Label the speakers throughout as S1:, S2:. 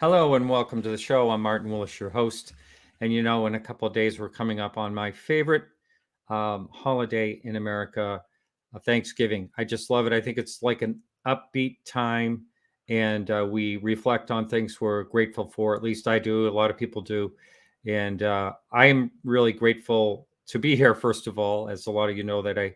S1: Hello and welcome to the show. I'm Martin Willis, your host. And in a couple of days, we're coming up on my favorite holiday in America, Thanksgiving. I just love it. I think it's like an upbeat time, and we reflect on things we're grateful for. At least I do. A lot of people do. And I'm really grateful to be here, first of all, as a lot of you know that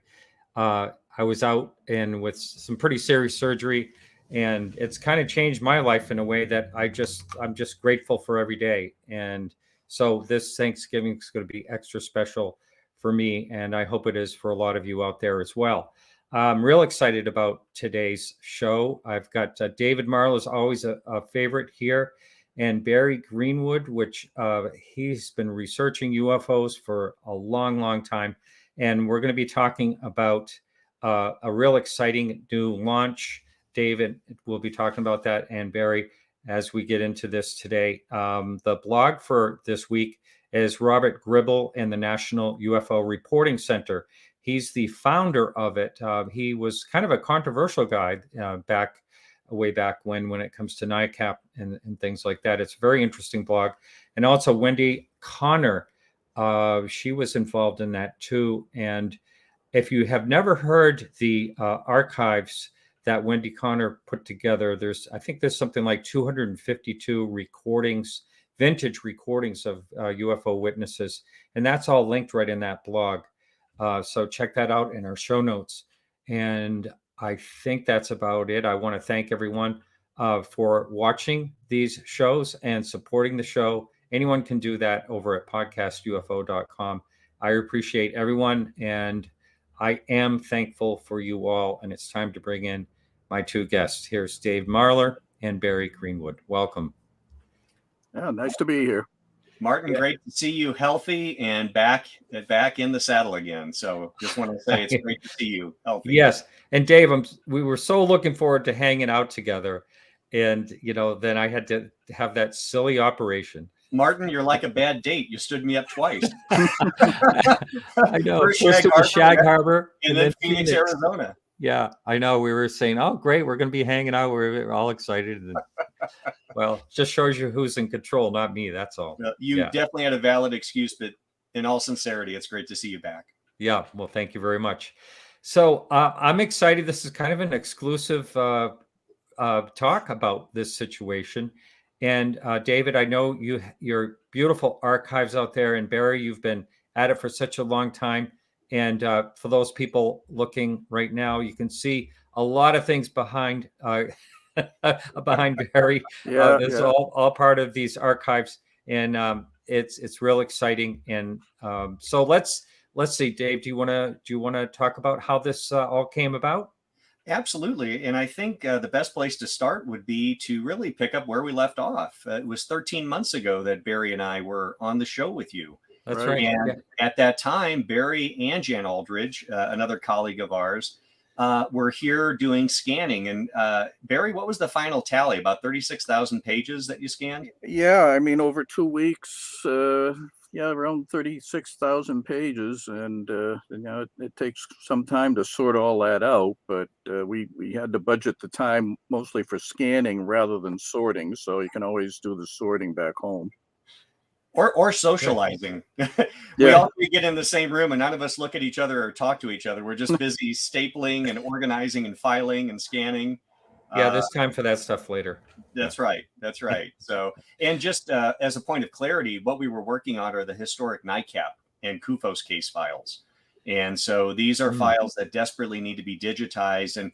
S1: I was out and with some pretty serious surgery, and it's kind of changed my life in a way that I'm just grateful for every day. And so this Thanksgiving is going to be extra special for me, and I hope it is for a lot of you out there as well. I'm real excited about today's show. I've got David Marler is always a favorite here, and Barry Greenwood, which he's been researching UFOs for a long, long time. And we're going to be talking about a real exciting new launch. David will be talking about that, and Barry, as we get into this today. The blog for this week is Robert Gribble and the National UFO Reporting Center. He's the founder of it. He was kind of a controversial guy way back when it comes to NICAP and things like that. It's a very interesting blog. And also Wendy Connor, she was involved in that too. And if you have never heard the archives that Wendy Connor put together, I think there's something like 252 recordings, vintage recordings of UFO witnesses. And that's all linked right in that blog. So check that out in our show notes. And I think that's about it. I want to thank everyone for watching these shows and supporting the show. Anyone can do that over at podcastufo.com. I appreciate everyone, and I am thankful for you all. And it's time to bring in my two guests. Here's Dave Marler and Barry Greenwood. Welcome.
S2: Yeah, nice to be here.
S3: Martin, great to see you healthy and back in the saddle again. So just want to say it's great to see you healthy.
S1: Yes. And Dave, we were so looking forward to hanging out together. And, then I had to have that silly operation.
S3: Martin, you're like a bad date. You stood me up twice.
S1: I know. First it was Shag Harbor.
S3: And then Phoenix, Arizona.
S1: Yeah, I know. We were saying, oh, great, we're going to be hanging out. We're all excited. And, well, just shows you who's in control, not me. That's all.
S3: You definitely had a valid excuse, but in all sincerity, it's great to see you back.
S1: Yeah, well, thank you very much. So I'm excited. This is kind of an exclusive talk about this situation. And David, I know your beautiful archives out there, and Barry, you've been at it for such a long time. And for those people looking right now, you can see a lot of things behind Barry. It's all part of these archives, and it's real exciting. And so let's see, Dave. Do you want to talk about how this all came about?
S3: Absolutely. And I think the best place to start would be to really pick up where we left off. It was 13 months ago that Barry and I were on the show with you.
S1: That's right.
S3: And at that time, Barry and Jan Aldridge, another colleague of ours, were here doing scanning. And Barry, what was the final tally? About 36,000 pages that you scanned?
S2: Yeah, I mean, over 2 weeks, around 36,000 pages. And, it takes some time to sort all that out. But we had to budget the time mostly for scanning rather than sorting. So you can always do the sorting back home.
S3: Or socializing. We all get in the same room and none of us look at each other or talk to each other. We're just busy stapling and organizing and filing and scanning.
S1: Yeah, there's time for that stuff later.
S3: That's right. So, and just as a point of clarity, what we were working on are the historic NICAP and CUFOS case files. And so these are files that desperately need to be digitized. And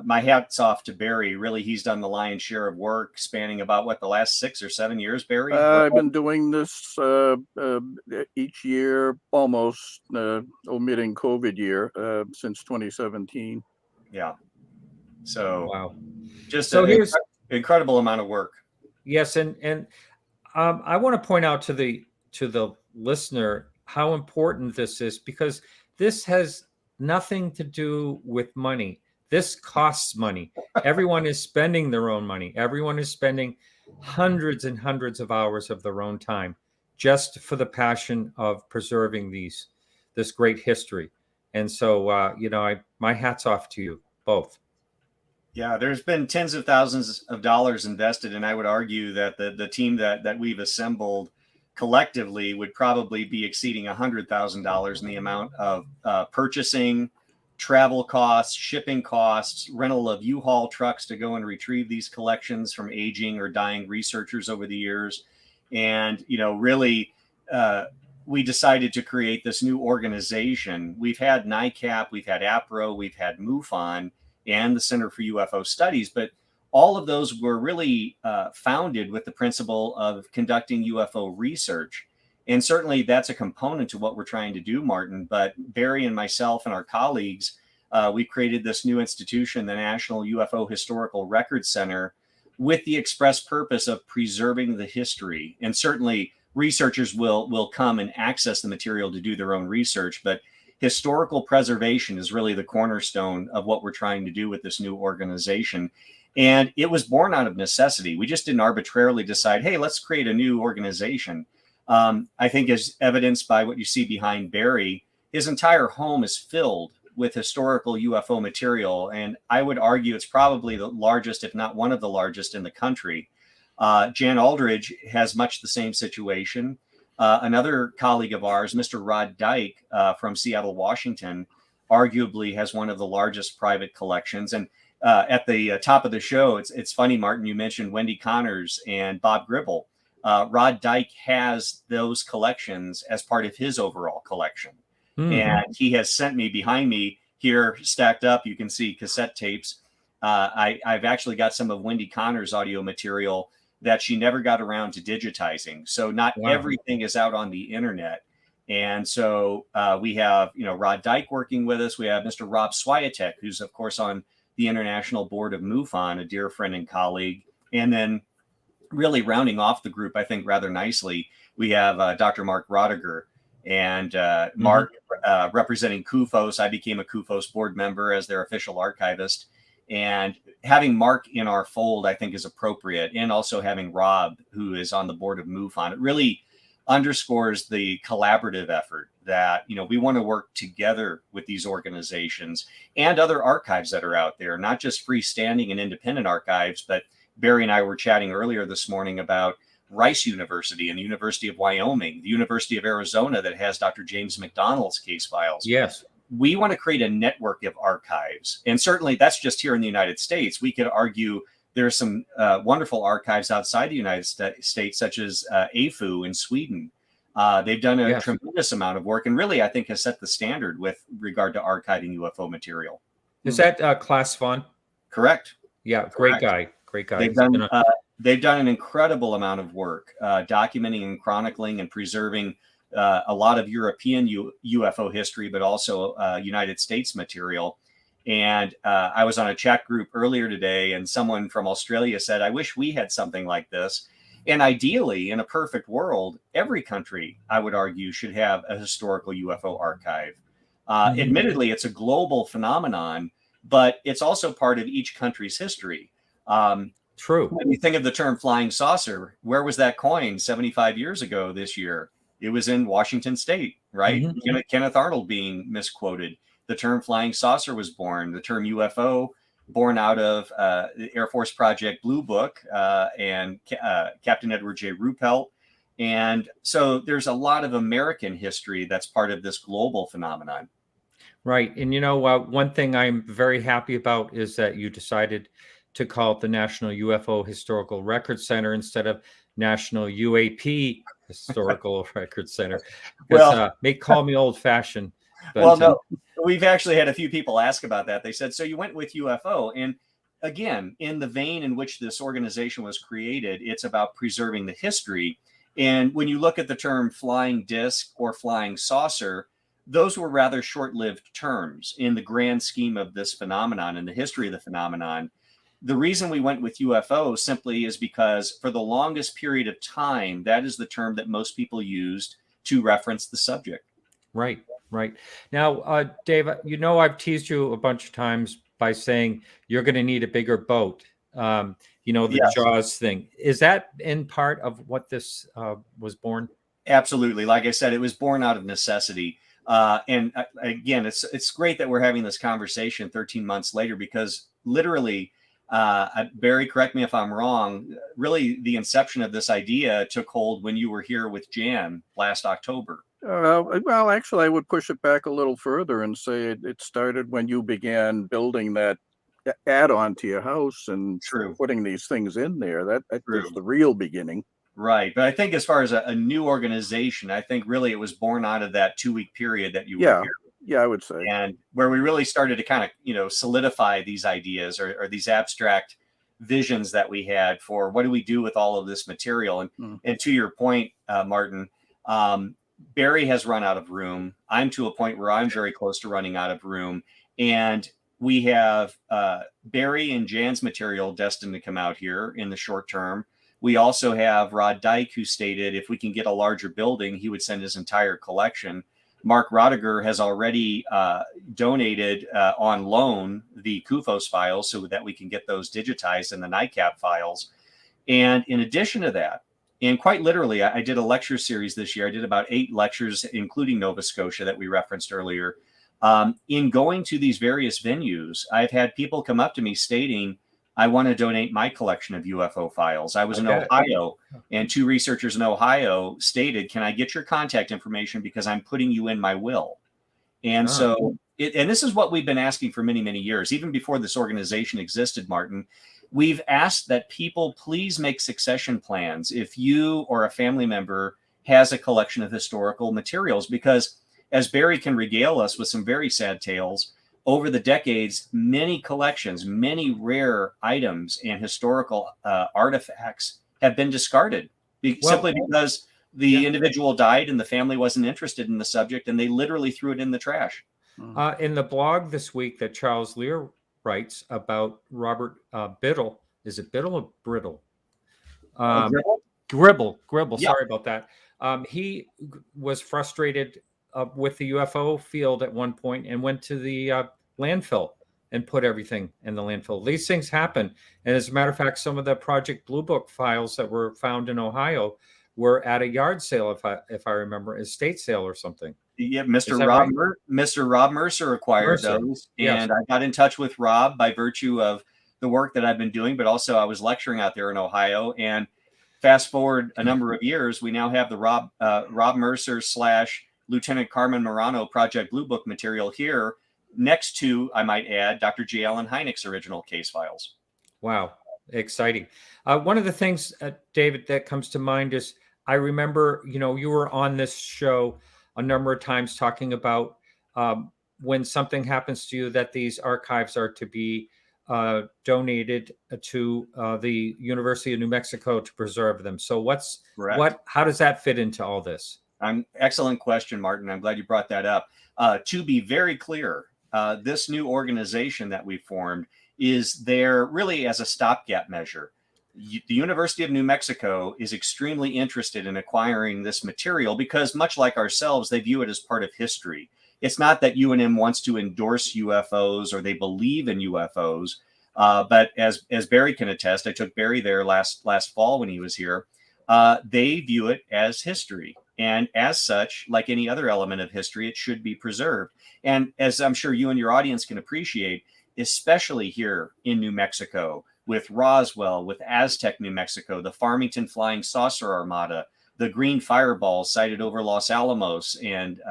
S3: my hat's off to Barry. Really, he's done the lion's share of work spanning about the last 6 or 7 years, Barry?
S2: I've been doing this each year, almost omitting COVID year, since 2017.
S3: Yeah. So,
S1: wow.
S3: Just here's an incredible amount of work.
S1: Yes. And I want to point out to the listener how important this is, because this has nothing to do with money. This costs money. Everyone is spending their own money. Everyone is spending hundreds and hundreds of hours of their own time just for the passion of preserving this great history. And so, my hat's off to you both.
S3: Yeah, there's been tens of thousands of dollars invested, and I would argue that the team that we've assembled collectively would probably be exceeding $100,000 in the amount of purchasing, travel costs, shipping costs, rental of U-Haul trucks to go and retrieve these collections from aging or dying researchers over the years, and really. We decided to create this new organization. We've had NICAP, we've had APRO, we've had MUFON, and the Center for UFO Studies, but all of those were really founded with the principle of conducting UFO research. And certainly that's a component to what we're trying to do, Martin. But Barry and myself and our colleagues, we created this new institution, the National UFO Historical Record Center, with the express purpose of preserving the history. And certainly researchers will come and access the material to do their own research, but historical preservation is really the cornerstone of what we're trying to do with this new organization. And it was born out of necessity. We just didn't arbitrarily decide, hey, let's create a new organization. I think, as evidenced by what you see behind Barry, his entire home is filled with historical UFO material. And I would argue it's probably the largest, if not one of the largest in the country. Jan Aldridge has much the same situation. Another colleague of ours, Mr. Rod Dyke from Seattle, Washington, arguably has one of the largest private collections. And at the top of the show, it's funny, Martin, you mentioned Wendy Connors and Bob Gribble. Rod Dyke has those collections as part of his overall collection. Mm-hmm. And he has sent me, behind me here stacked up, you can see cassette tapes. I've actually got some of Wendy Connors' audio material that she never got around to digitizing. So not everything is out on the internet. And so we have, Rod Dyke working with us. We have Mr. Rob Swiatek, who's of course on the international board of MUFON, a dear friend and colleague. And then really rounding off the group, I think rather nicely, we have Dr. Mark Rodiger. And Mark representing CUFOS. I became a CUFOS board member as their official archivist. And having Mark in our fold, I think, is appropriate. And also having Rob, who is on the board of MUFON, it really underscores the collaborative effort that, we want to work together with these organizations and other archives that are out there, not just freestanding and independent archives, but Barry and I were chatting earlier this morning about Rice University and the University of Wyoming, the University of Arizona that has Dr. James McDonald's case files.
S1: Yes.
S3: We want to create a network of archives. And certainly that's just here in the United States. We could argue there are some wonderful archives outside the United States, such as AFU in Sweden. They've done a tremendous amount of work and really, I think, has set the standard with regard to archiving UFO material.
S1: Is that Klaas Von?
S3: Correct.
S1: Yeah, great guy. Great guy.
S3: They've done an incredible amount of work documenting and chronicling and preserving a lot of European UFO history, but also United States material. And I was on a chat group earlier today, and someone from Australia said, I wish we had something like this. And ideally, in a perfect world, every country, I would argue, should have a historical UFO archive. Admittedly, it's a global phenomenon, but it's also part of each country's history.
S1: True.
S3: When you think of the term flying saucer, where was that coined 75 years ago this year? It was in Washington State, right? Mm-hmm. Kenneth Arnold being misquoted. The term flying saucer was born. The term UFO born out of the Air Force Project Blue Book and Captain Edward J. Ruppelt. And so there's a lot of American history that's part of this global phenomenon.
S1: Right. And, one thing I'm very happy about is that you decided to call it the National UFO Historical Record Center instead of National UAP Historical Record Center. Well, may call me old fashioned.
S3: Well, no, we've actually had a few people ask about that. They said, so you went with UFO. And again, in the vein in which this organization was created, it's about preserving the history. And when you look at the term flying disc or flying saucer, those were rather short-lived terms in the grand scheme of this phenomenon and the history of the phenomenon. The reason we went with UFO simply is because for the longest period of time, that is the term that most people used to reference the subject.
S1: Right, right. Now, Dave, I've teased you a bunch of times by saying you're going to need a bigger boat. The yes. Jaws thing. Is that in part of what this was born?
S3: Absolutely. Like I said, it was born out of necessity. Again, it's great that we're having this conversation 13 months later, because literally Barry, correct me if I'm wrong. Really, the inception of this idea took hold when you were here with Jan last October.
S2: Well, actually, I would push it back a little further and say it started when you began building that add-on to your house and
S3: True.
S2: putting these things in there. That
S3: True.
S2: was the real beginning.
S3: Right. But I think as far as a new organization, I think really it was born out of that 2-week period that you were here.
S2: Yeah, I would say.
S3: And where we really started to kind of, solidify these ideas or these abstract visions that we had for what do we do with all of this material. And to your point, Martin, Barry has run out of room. I'm to a point where I'm very close to running out of room. And we have Barry and Jan's material destined to come out here in the short term. We also have Rod Dyke, who stated if we can get a larger building, he would send his entire collection. Mark Rodiger has already donated on loan the CUFOS files so that we can get those digitized in the NICAP files. And in addition to that, and quite literally, I did a lecture series this year. I did about 8 lectures, including Nova Scotia that we referenced earlier. In going to these various venues, I've had people come up to me stating, I want to donate my collection of UFO files. I was in Ohio, and 2 researchers in Ohio stated, can I get your contact information because I'm putting you in my will? And so, and this is what we've been asking for many, many years, even before this organization existed, Martin. We've asked that people please make succession plans if you or a family member has a collection of historical materials, because as Barry can regale us with some very sad tales, over the decades, many collections, many rare items and historical artifacts have been discarded simply because the individual died and the family wasn't interested in the subject, and they literally threw it in the trash.
S1: In the blog this week that Charles Lear writes about Robert Biddle, is it Biddle or Brittle? Gribble.
S3: Yeah.
S1: Sorry about that. He was frustrated with the UFO field at one point and went to the landfill and put everything in the landfill. These things happen. And as a matter of fact, some of the Project Blue Book files that were found in Ohio were at a yard sale, if I remember, estate sale or something.
S3: Yeah, Mr. Rob Mercer acquired those. And I got in touch with Rob by virtue of the work that I've been doing, but also I was lecturing out there in Ohio. And fast forward a number of years, we now have the Rob Mercer / Lieutenant Carmen Morano Project Blue Book material here next to, I might add, Dr. J. Allen Hynek's original case files.
S1: Wow. Exciting. One of the things, David, that comes to mind is I remember, you were on this show a number of times talking about when something happens to you that these archives are to be donated to the University of New Mexico to preserve them. So how does that fit into all this?
S3: Excellent question, Martin. I'm glad you brought that up. To be very clear, this new organization that we formed is there really as a stopgap measure. The University of New Mexico is extremely interested in acquiring this material because, much like ourselves, they view it as part of history. It's not that UNM wants to endorse UFOs or they believe in UFOs, but as Barry can attest, I took Barry there last fall when he was here. They view it as history. And as such, like any other element of history, it should be preserved. And as I'm sure you and your audience can appreciate, especially here in New Mexico, with Roswell, with Aztec, New Mexico, the Farmington Flying Saucer Armada, the Green Fireballs sighted over Los Alamos and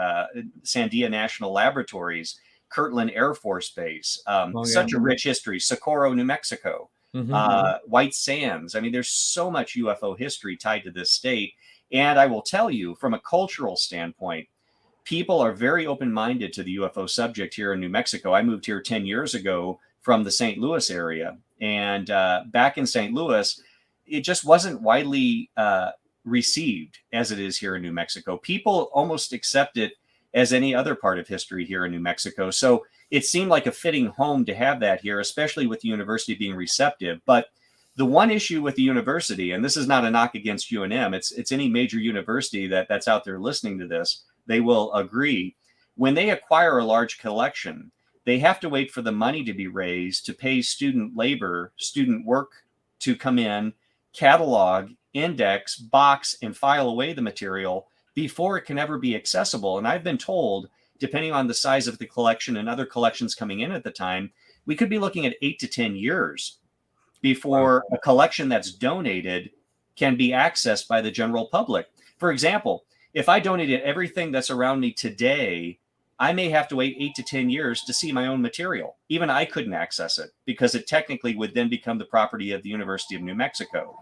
S3: Sandia National Laboratories, Kirtland Air Force Base, such a rich history, Socorro, New Mexico, White Sands. I mean, there's so much UFO history tied to this state. And I will tell you, from a cultural standpoint, people are very open-minded to the UFO subject here in New Mexico. I moved here 10 years ago from the St. Louis area. And back in St. Louis, it just wasn't widely received as it is here in New Mexico. People almost accept it as any other part of history here in New Mexico. So it seemed like a fitting home to have that here, especially with the university being receptive. But the one issue with the university, and this is not a knock against UNM, it's any major university that's out there listening to this, they will agree. When they acquire a large collection, they have to wait for the money to be raised to pay student labor, student work to come in, catalog, index, box, and file away the material before it can ever be accessible. And I've been told, depending on the size of the collection and other collections coming in at the time, we could be looking at 8 to 10 years before a collection that's donated can be accessed by the general public. For example, if I donated everything that's around me today, I may have to wait 8 to 10 years to see my own material. Even I couldn't access it because it technically would then become the property of the University of New Mexico.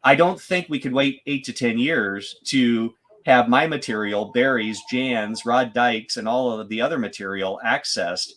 S3: I don't think we could wait 8 to 10 years to have my material, Barry's, Jan's, Rod Dyke's, and all of the other material accessed,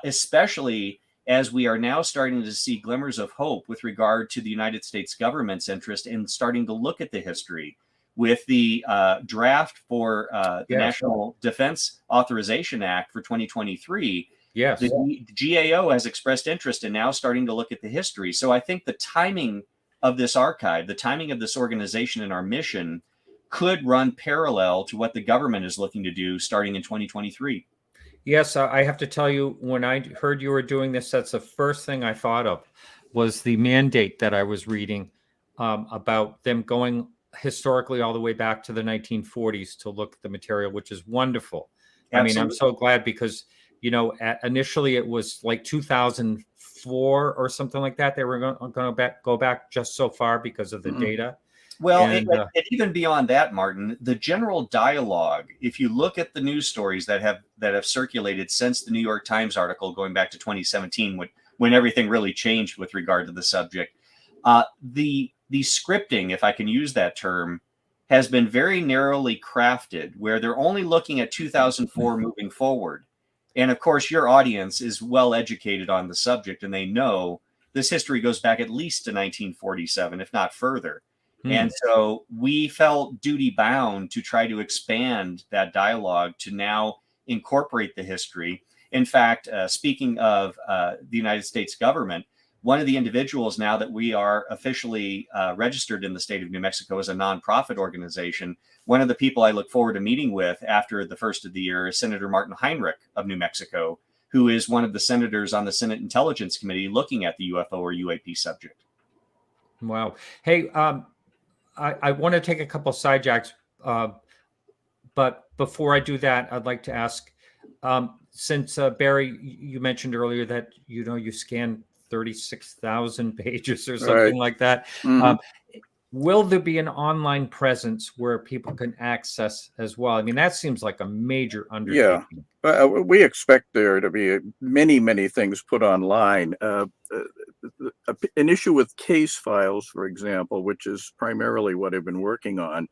S3: especially as we are now starting to see glimmers of hope with regard to the United States government's interest in starting to look at the history. With the draft for the National Defense Authorization Act for 2023, the GAO has expressed interest in now starting to look at the history. So I think the timing of this archive, the timing of this organization and our mission could run parallel to what the government is looking to do starting in 2023.
S1: Yes, I have to tell you, when I heard you were doing this, that's the first thing I thought of was the mandate that I was reading about them going historically all the way back to the 1940s to look at the material, which is wonderful. Absolutely. I mean, I'm so glad because, initially it was like 2004 or something like that. They were going to go back just so far because of the data.
S3: Well, and even beyond that, Martin, the general dialogue, if you look at the news stories that have circulated since the New York Times article going back to 2017, when everything really changed with regard to the subject, the scripting, if I can use that term, has been very narrowly crafted, where they're only looking at 2004 moving forward. And of course, your audience is well educated on the subject, and they know this history goes back at least to 1947, if not further. And so we felt duty bound to try to expand that dialogue to now incorporate the history. In fact, speaking of the United States government, one of the individuals now that we are officially registered in the state of New Mexico as a nonprofit organization, one of the people I look forward to meeting with after the first of the year is Senator Martin Heinrich of New Mexico, who is one of the senators on the Senate Intelligence Committee looking at the UFO or UAP subject.
S1: Wow. Hey, I want to take a couple sidejacks, but before I do that, I'd like to ask, since Barry, you mentioned earlier that you scan 36,000 pages or something like that. Will there be an online presence where people can access as well? I mean, that seems like a major undertaking.
S2: Yeah, we expect there to be many, many things put online. An issue with case files, for example, which is primarily what I've been working on,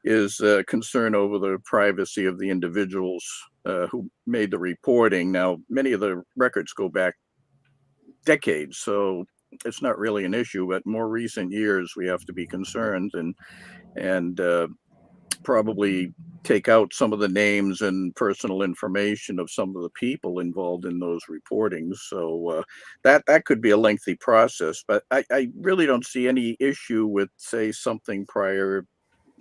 S2: is concern over the privacy of the individuals who made the reporting. Now, many of the records go back decades, so it's not really an issue, but more recent years we have to be concerned and probably take out some of the names and personal information of some of the people involved in those reportings. So that could be a lengthy process, but I really don't see any issue with, say, something prior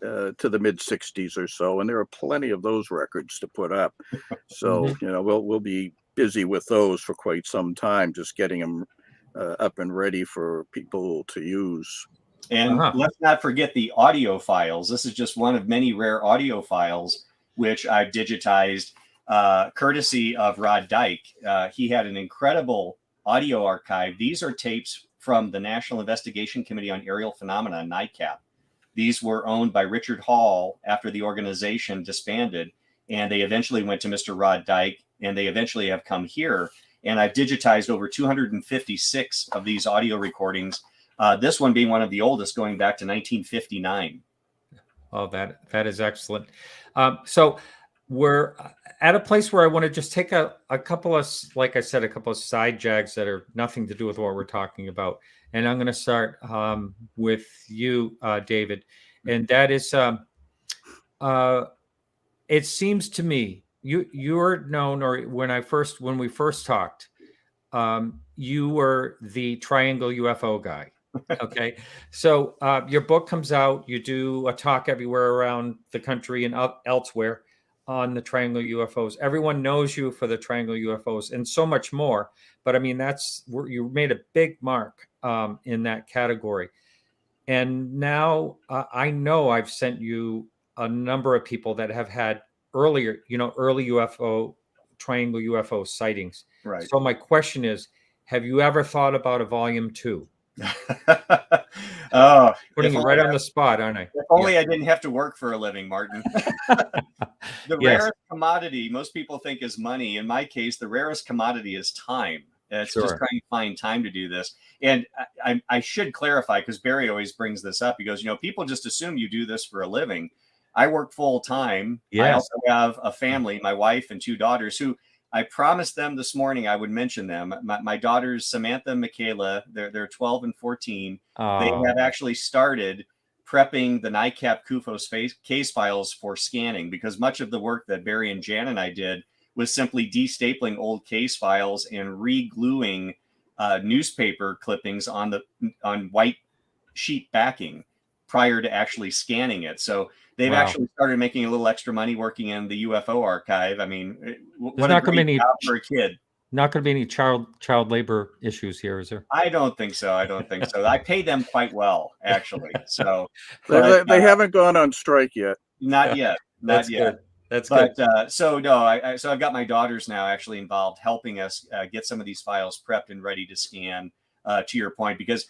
S2: to the mid 60s or so, and there are plenty of those records to put up. So we'll be busy with those for quite some time, just getting them up and ready for people to use.
S3: And let's not forget the audio files. This is just one of many rare audio files which I've digitized courtesy of Rod Dyke. He had an incredible audio archive. These are tapes from the National Investigation Committee on Aerial Phenomena, NICAP. These were owned by Richard Hall after the organization disbanded, and they eventually went to Mr. Rod Dyke, and they eventually have come here. And I've digitized over 256 of these audio recordings. This one being one of the oldest, going back to 1959.
S1: Oh, that is excellent. So we're at a place where I want to just take a couple of, like I said, a couple of side jags that are nothing to do with what we're talking about. And I'm going to start with you, David. And that is, it seems to me, you're known, or when we first talked, you were the Triangle UFO guy. Okay. So your book comes out, you do a talk everywhere around the country and elsewhere on the Triangle UFOs. Everyone knows you for the Triangle UFOs and so much more. But I mean, that's where you made a big mark in that category. And now I know I've sent you a number of people that have had early UFO, Triangle UFO sightings.
S3: Right.
S1: So my question is, have you ever thought about a volume 2?
S3: Oh,
S1: Putting you right on the spot, aren't I?
S3: if only I didn't have to work for a living, Martin. The
S1: Yes.
S3: rarest commodity most people think is money. In my case, the rarest commodity is time. It's just
S1: Sure.
S3: trying to find time to do this. And I should clarify, because Barry always brings this up. He goes, people just assume you do this for a living. I work full time. I
S1: Yes.
S3: also have a family, my wife and 2 daughters, who I promised them this morning I would mention them. My daughters, Samantha and Michaela, they're 12 and 14. They have actually started prepping the NICAP CUFOS case files for scanning, because much of the work that Barry and Jan and I did was simply destapling old case files and re-gluing newspaper clippings on white sheet backing prior to actually scanning it. So they've actually started making a little extra money working in the UFO archive. I mean, what a great job for a kid.
S1: Not going to be any child labor issues here, is there?
S3: I don't think so. I pay them quite well, actually. So
S2: they haven't gone on strike yet.
S3: Not yet. Not yet.
S1: Good. That's good.
S3: So no, so I've got my daughters now actually involved, helping us get some of these files prepped and ready to scan. To your point, because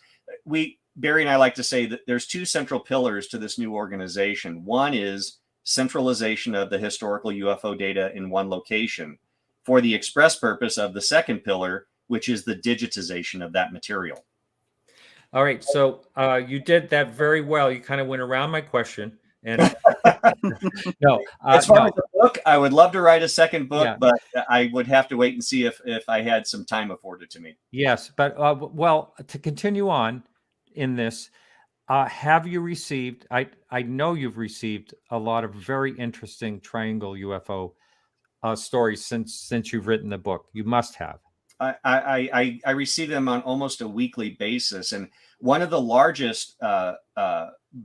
S3: Barry and I like to say that there's 2 central pillars to this new organization. One is centralization of the historical UFO data in one location, for the express purpose of the second pillar, which is the digitization of that material.
S1: All right. So you did that very well. You kind of went around my question. And no,
S3: as far as the book, I would love to write a second book, but I would have to wait and see if I had some time afforded to me.
S1: Yes, but well, to continue on in this, have you received? I know you've received a lot of very interesting triangle UFO stories since you've written the book. You must have.
S3: I receive them on almost a weekly basis, and one of the largest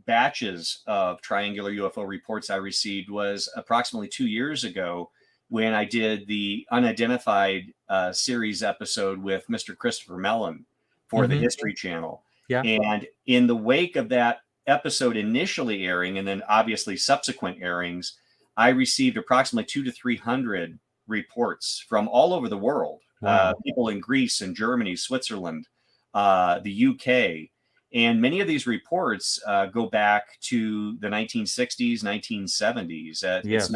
S3: batches of triangular UFO reports I received was approximately 2 years ago, when I did the unidentified series episode with Mr. Christopher Mellon for the History Channel.
S1: Yeah.
S3: And in the wake of that episode initially airing, and then obviously subsequent airings, I received approximately 200 to 300 reports from all over the world.
S1: Wow.
S3: People in Greece and Germany, Switzerland, the UK. And many of these reports go back to the 1960s, 1970s.
S1: Yes.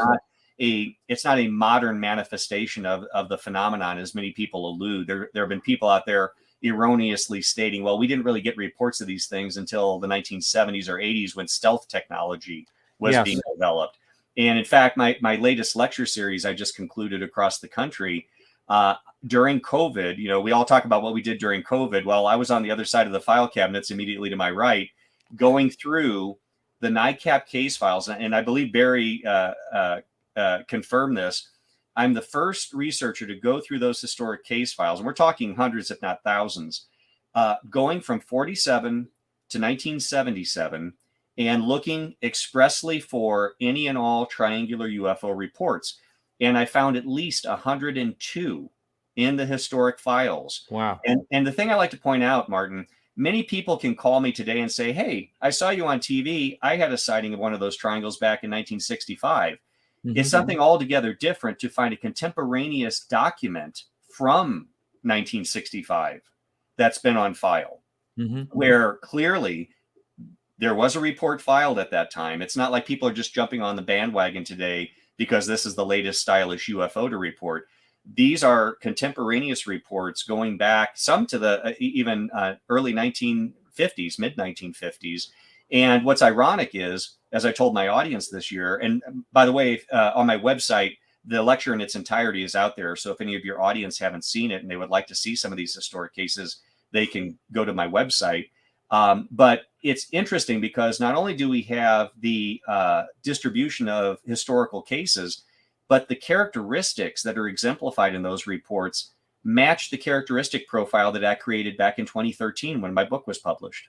S3: It's not a modern manifestation of the phenomenon, as many people allude. There have been people out there erroneously stating, well, we didn't really get reports of these things until the 1970s or 80s, when stealth technology was being developed. And in fact, my latest lecture series I just concluded across the country during COVID. We all talk about what we did during COVID. Well, I was on the other side of the file cabinets immediately to my right, going through the NICAP case files. And I believe Barry confirmed this. I'm the first researcher to go through those historic case files, and we're talking hundreds, if not thousands, going from 47 to 1977, and looking expressly for any and all triangular UFO reports. And I found at least 102 in the historic files.
S1: Wow.
S3: And the thing I like to point out, Martin, many people can call me today and say, hey, I saw you on TV. I had a sighting of one of those triangles back in 1965. It's something altogether different to find a contemporaneous document from 1965 that's been on file, where clearly there was a report filed at that time. It's not like people are just jumping on the bandwagon today because this is the latest stylish UFO to report. These are contemporaneous reports going back, some to the even early 1950s, mid 1950s. And what's ironic is, as I told my audience this year, and by the way, on my website, the lecture in its entirety is out there. So if any of your audience haven't seen it and they would like to see some of these historic cases, they can go to my website. But it's interesting because not only do we have the distribution of historical cases, but the characteristics that are exemplified in those reports match the characteristic profile that I created back in 2013 when my book was published.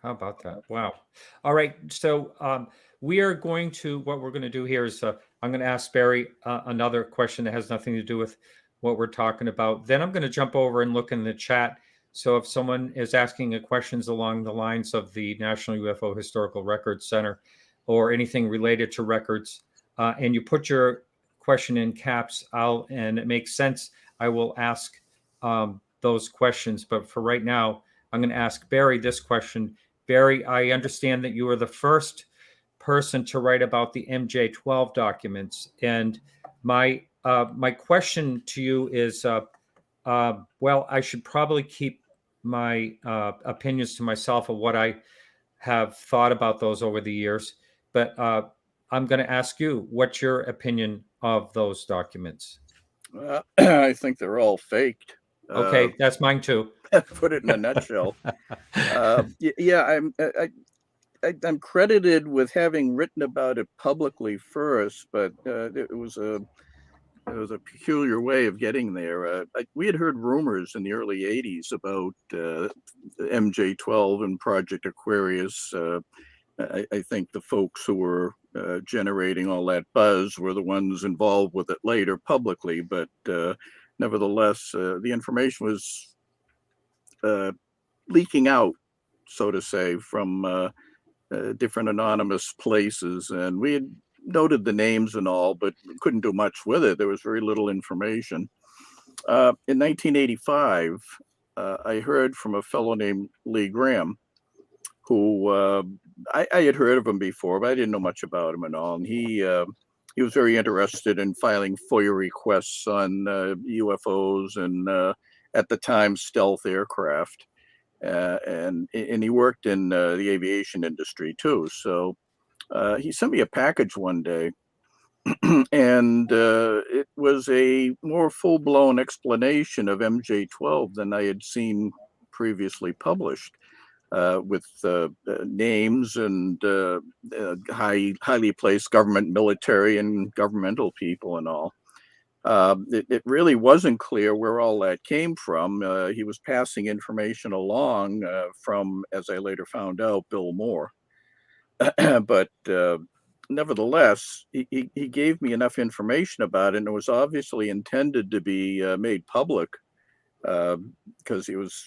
S1: How about that? Wow. All right. So what we're going to do here is I'm going to ask Barry another question that has nothing to do with what we're talking about. Then I'm going to jump over and look in the chat. So if someone is asking questions along the lines of the National UFO Historical Records Center or anything related to records, and you put your question in caps, and it makes sense, I will ask those questions. But for right now, I'm going to ask Barry this question. Barry, I understand that you were the first person to write about the MJ12 documents, and my question to you is, well, I should probably keep my opinions to myself of what I have thought about those over the years, but I'm going to ask you, what's your opinion of those documents?
S2: I think they're all faked.
S1: Okay, that's mine too.
S2: Put it in a nutshell. Yeah, I'm credited with having written about it publicly first, but it was a peculiar way of getting there. We had heard rumors in the early '80s about MJ12 and Project Aquarius. I think the folks who were generating all that buzz were the ones involved with it later publicly, but nevertheless, the information was leaking out, so to say, from different anonymous places, and we had noted the names and all, but couldn't do much with it. There was very little information. In 1985, I heard from a fellow named Lee Graham, who I had heard of him before, but I didn't know much about him and all. And he was very interested in filing FOIA requests on UFOs and at the time stealth aircraft. And he worked in the aviation industry too. So he sent me a package one day, and it was a more full-blown explanation of MJ12 than I had seen previously published, with names and highly placed government, military, and governmental people and all. It really wasn't clear where all that came from. He was passing information along from, as I later found out, Bill Moore. But nevertheless, he gave me enough information about it, and it was obviously intended to be made public, because he was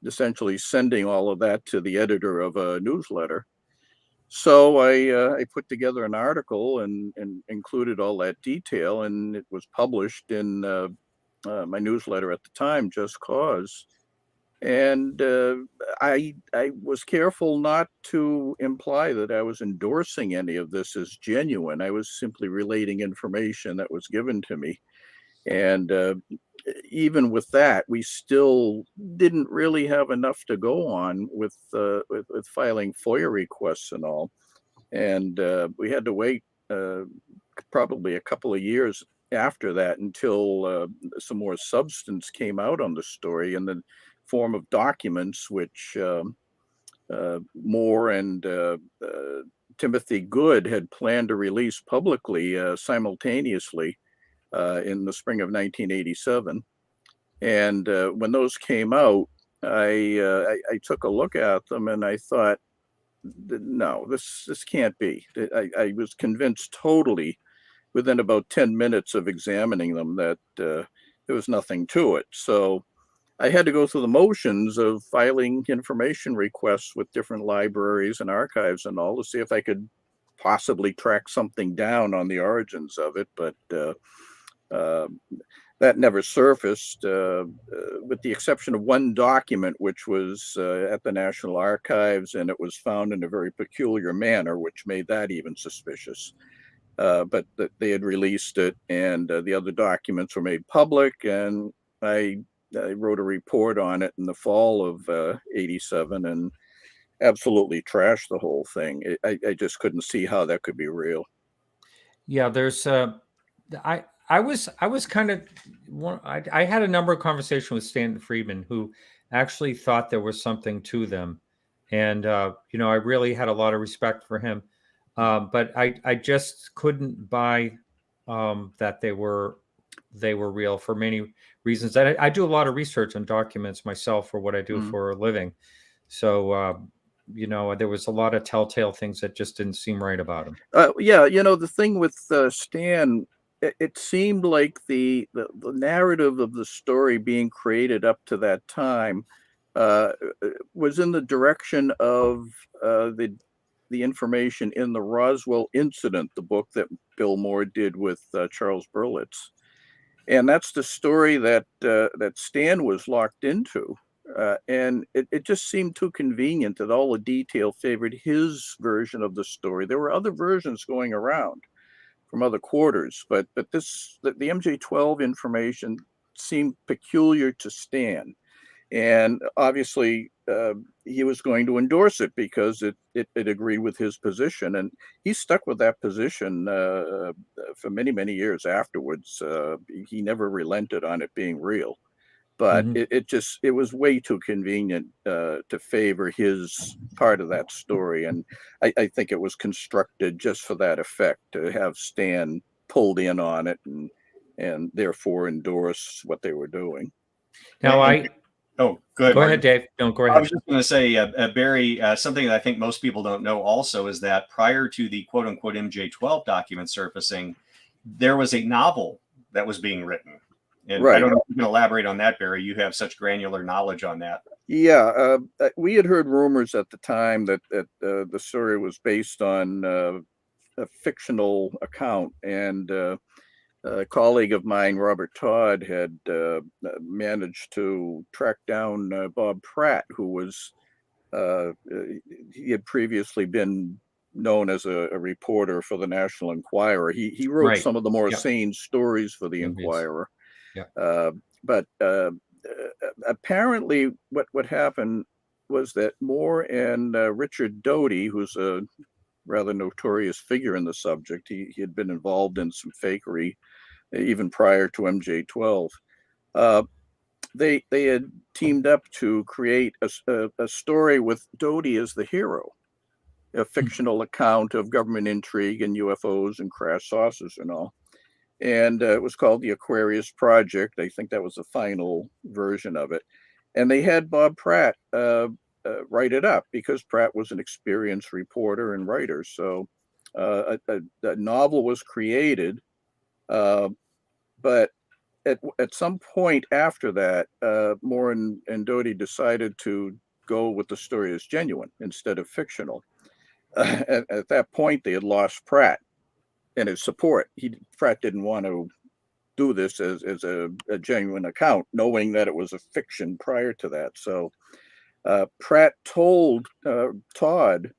S2: essentially sending all of that to the editor of a newsletter. So I put together an article and included all that detail, and it was published in my newsletter at the time, Just Cause. And I was careful not to imply that I was endorsing any of this as genuine. I was simply relating information that was given to me. And even with that, we still didn't really have enough to go on with filing FOIA requests and all. And we had to wait probably a couple of years after that until some more substance came out on the story in the form of documents, which Moore and Timothy Good had planned to release publicly simultaneously in the spring of 1987. And when those came out, I took a look at them and I thought, no, this can't be. I was convinced totally within about 10 minutes of examining them that there was nothing to it. So I had to go through the motions of filing information requests with different libraries and archives and all to see if I could possibly track something down on the origins of it. But that never surfaced, with the exception of one document, which was at the National Archives, and it was found in a very peculiar manner, which made that even suspicious. But they had released it, and the other documents were made public, and I wrote a report on it in the fall of '87 and absolutely trashed the whole thing. I just couldn't see how that could be real.
S1: Yeah, there's I was kind of I had a number of conversations with Stanton Friedman, who actually thought there was something to them, and you know, I really had a lot of respect for him, but I just couldn't buy that they were real for many reasons. I do a lot of research on documents myself for what I do for a living, so you know, there was a lot of telltale things that just didn't seem right about him.
S2: Yeah, you know, the thing with Stan, it seemed like the narrative of the story being created up to that time was in the direction of the information in the Roswell incident, the book that Bill Moore did with Charles Berlitz. And that's the story that that Stan was locked into. And it just seemed too convenient that all the detail favored his version of the story. There were other versions going around from other quarters, but the MJ12 information seemed peculiar to Stan, and obviously he was going to endorse it because it agreed with his position, and he stuck with that position for many years afterwards. He never relented on it being real, but
S1: Mhm.
S2: it was way too convenient to favor his part of that story, and I think it was constructed just for that effect, to have Stan pulled in on it and therefore endorse what they were doing.
S1: Now,
S3: And
S1: I
S3: oh, go ahead,
S1: go ahead,
S3: Martin.
S1: Dave. Don't go
S3: I
S1: ahead.
S3: was just going to say, Barry, something that I think most people don't know also is that prior to the quote unquote MJ12 document surfacing, there was a novel that was being written. And I
S2: Right.
S3: don't know if you can elaborate on that, Barry. You have such granular knowledge on that.
S2: Yeah, we had heard rumors at the time that the story was based on a fictional account, and a colleague of mine, Robert Todd, had managed to track down Bob Pratt, who was he had previously been known as a reporter for the National Enquirer. He wrote
S1: Right.
S2: some of the more
S1: Yeah.
S2: sane stories for the
S1: Movies.
S2: Enquirer.
S1: Yeah.
S2: But apparently, what happened was that Moore and Richard Doty, who's a rather notorious figure in the subject, he had been involved in some fakery even prior to MJ12. Uh, they had teamed up to create a story with Doty as the hero, a fictional account of government intrigue and UFOs and crash saucers and all. And it was called the Aquarius Project. I think that was the final version of it. And they had Bob Pratt write it up because Pratt was an experienced reporter and writer. So a novel was created, uh, but at some point after that, Moore and Doty decided to go with the story as genuine instead of fictional. At that point, they had lost Pratt and his support. Pratt didn't want to do this as a genuine account, knowing that it was a fiction prior to that. So Pratt told Todd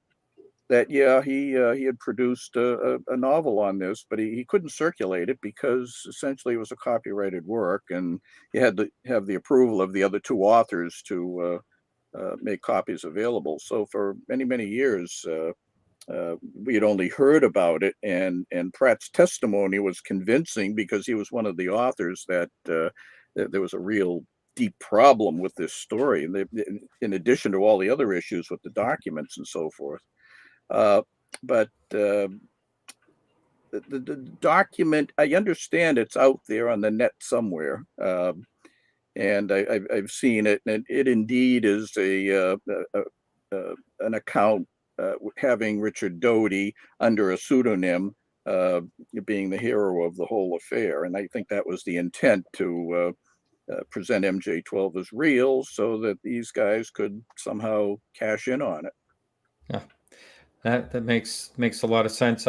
S2: that he had produced a novel on this, but he couldn't circulate it because essentially it was a copyrighted work, and he had to have the approval of the other two authors to make copies available. So for many years, we had only heard about it, and Pratt's testimony was convincing because he was one of the authors that there was a real deep problem with this story, and in addition to all the other issues with the documents and so forth. But the document, I understand it's out there on the net somewhere, and I've seen it, and it indeed is an account having Richard Doty under a pseudonym being the hero of the whole affair. And I think that was the intent, to present MJ12 as real so that these guys could somehow cash in on it.
S1: Yeah. That makes a lot of sense.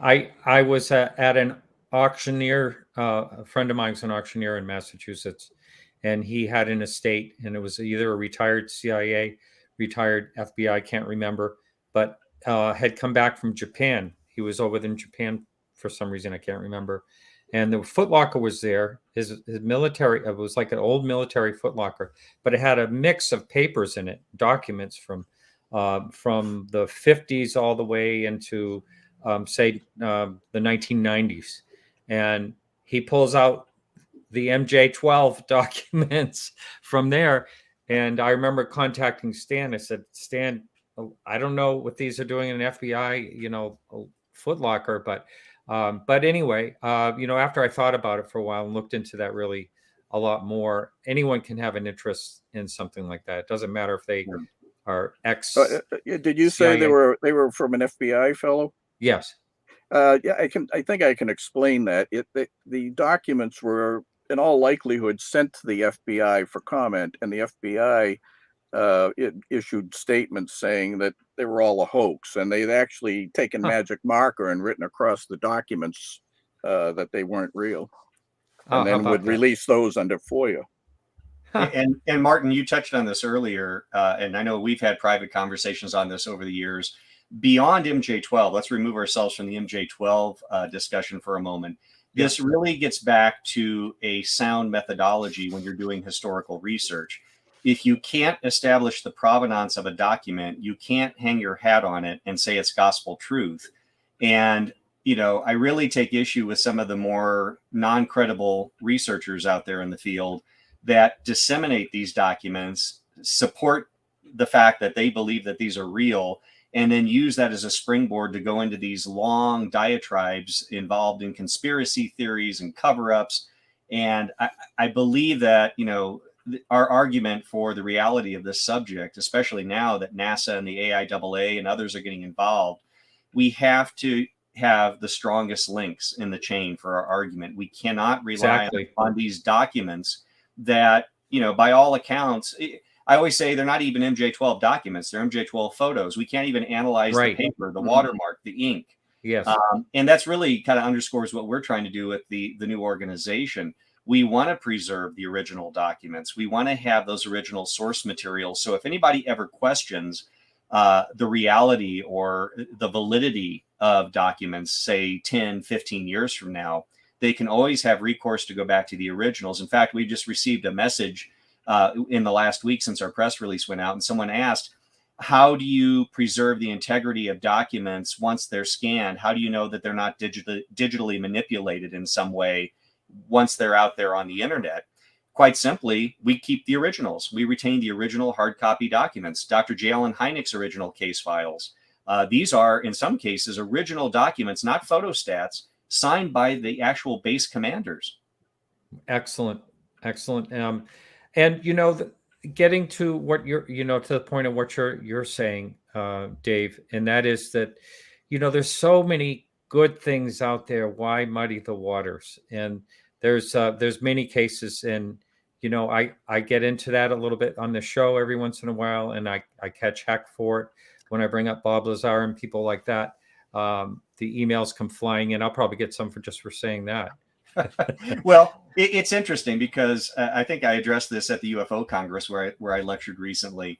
S1: I was at an auctioneer. A friend of mine was an auctioneer in Massachusetts, and he had an estate, and it was either a retired CIA, retired FBI, can't remember, but had come back from Japan. He was over in Japan for some reason, I can't remember. And the Foot Locker was there. His military, it was like an old military Foot Locker, but it had a mix of papers in it, documents from the 50s all the way into, say, the 1990s. And he pulls out the MJ12 documents from there. And I remember contacting Stan. I said, Stan, I don't know what these are doing in an FBI, Foot Locker, but anyway, after I thought about it for a while and looked into that really a lot more, anyone can have an interest in something like that. It doesn't matter if they are ex.
S2: Did you say they were from an FBI fellow?
S1: Yes.
S2: Yeah, I think I can explain that. The documents were in all likelihood sent to the FBI for comment, and the FBI it issued statements saying that they were all a hoax, and they'd actually taken magic marker and written across the documents that they weren't real. and
S1: how
S2: then would
S1: about that?
S2: release those under FOIA.
S1: Huh.
S3: And Martin, you touched on this earlier, and I know we've had private conversations on this over the years. Beyond MJ12, let's remove ourselves from the MJ12 discussion for a moment. This really gets back to a sound methodology when you're doing historical research. If you can't establish the provenance of a document, you can't hang your hat on it and say it's gospel truth. And, you know, I really take issue with some of the more non-credible researchers out there in the field that disseminate these documents, support the fact that they believe that these are real, and then use that as a springboard to go into these long diatribes involved in conspiracy theories and cover-ups. And I believe that, you know, our argument for the reality of this subject, especially now that NASA and the AIAA and others are getting involved, we have to have the strongest links in the chain for our argument. We cannot rely on these documents that, you know, by all accounts, I always say they're not even MJ12 documents. They're MJ12 photos. We can't even analyze the paper, the watermark, the ink.
S1: Yes.
S3: And that's really kind of underscores what we're trying to do with the new organization. We want to preserve the original documents. We want to have those original source materials. So if anybody ever questions the reality or the validity of documents, say 10, 15 years from now, they can always have recourse to go back to the originals. In fact, we just received a message in the last week since our press release went out, and someone asked, how do you preserve the integrity of documents once they're scanned? How do you know that they're not digitally manipulated in some way once they're out there on the internet? Quite simply, we keep the originals. We retain the original hard copy documents. Dr. J. Allen Hynek's original case files. These are, in some cases, original documents, not photostats, signed by the actual base commanders.
S1: Excellent. Excellent. And, you know, getting to what you're, you know, to the point of what you're saying, Dave, and that is that, you know, there's so many good things out there. Why muddy the waters? And there's many cases, and, you know, I get into that a little bit on the show every once in a while, and I catch heck for it when I bring up Bob Lazar and people like that. The emails come flying in. I'll probably get some for saying that.
S3: Well, it's interesting because I think I addressed this at the UFO Congress where I lectured recently.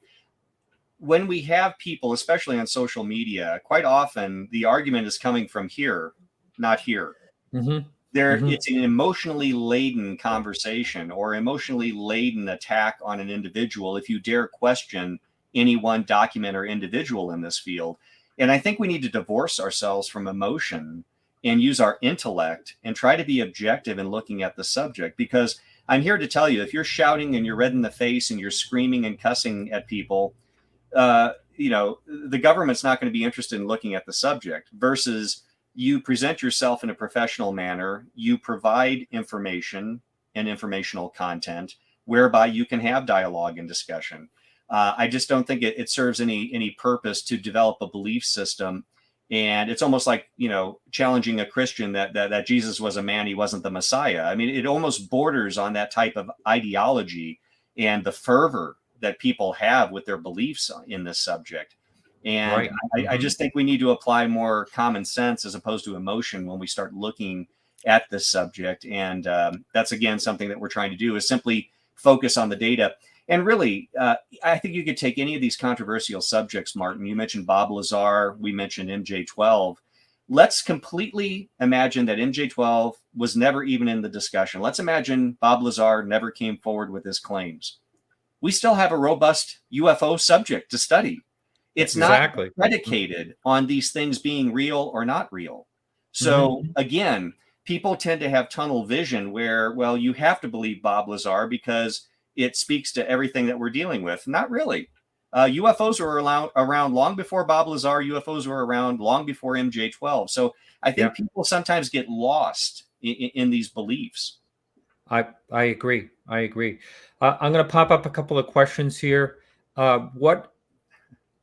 S3: When we have people, especially on social media, quite often the argument is coming from here, not here. Mm-hmm. It's an emotionally laden conversation or emotionally laden attack on an individual if you dare question any one document or individual in this field. And I think we need to divorce ourselves from emotion and use our intellect and try to be objective in looking at the subject. Because I'm here to tell you, if you're shouting and you're red in the face and you're screaming and cussing at people, you know, the government's not going to be interested in looking at the subject. Versus you present yourself in a professional manner, you provide information and informational content whereby you can have dialogue and discussion. I just don't think it serves any purpose to develop a belief system. And it's almost like, you know, challenging a Christian that Jesus was a man, he wasn't the Messiah. I mean, it almost borders on that type of ideology and the fervor that people have with their beliefs in this subject. And I just think we need to apply more common sense as opposed to emotion when we start looking at this subject. And that's, again, something that we're trying to do is simply focus on the data. And really, I think you could take any of these controversial subjects, Martin. You mentioned Bob Lazar. We mentioned MJ12. Let's completely imagine that MJ12 was never even in the discussion. Let's imagine Bob Lazar never came forward with his claims. We still have a robust UFO subject to study. It's not predicated on these things being real or not real. So again, people tend to have tunnel vision where, well, you have to believe Bob Lazar because it speaks to everything that we're dealing with. Not really. UFOs were around long before Bob Lazar. UFOs were around long before MJ12. So I think people sometimes get lost in these beliefs.
S1: I agree. I'm going to pop up a couple of questions here. What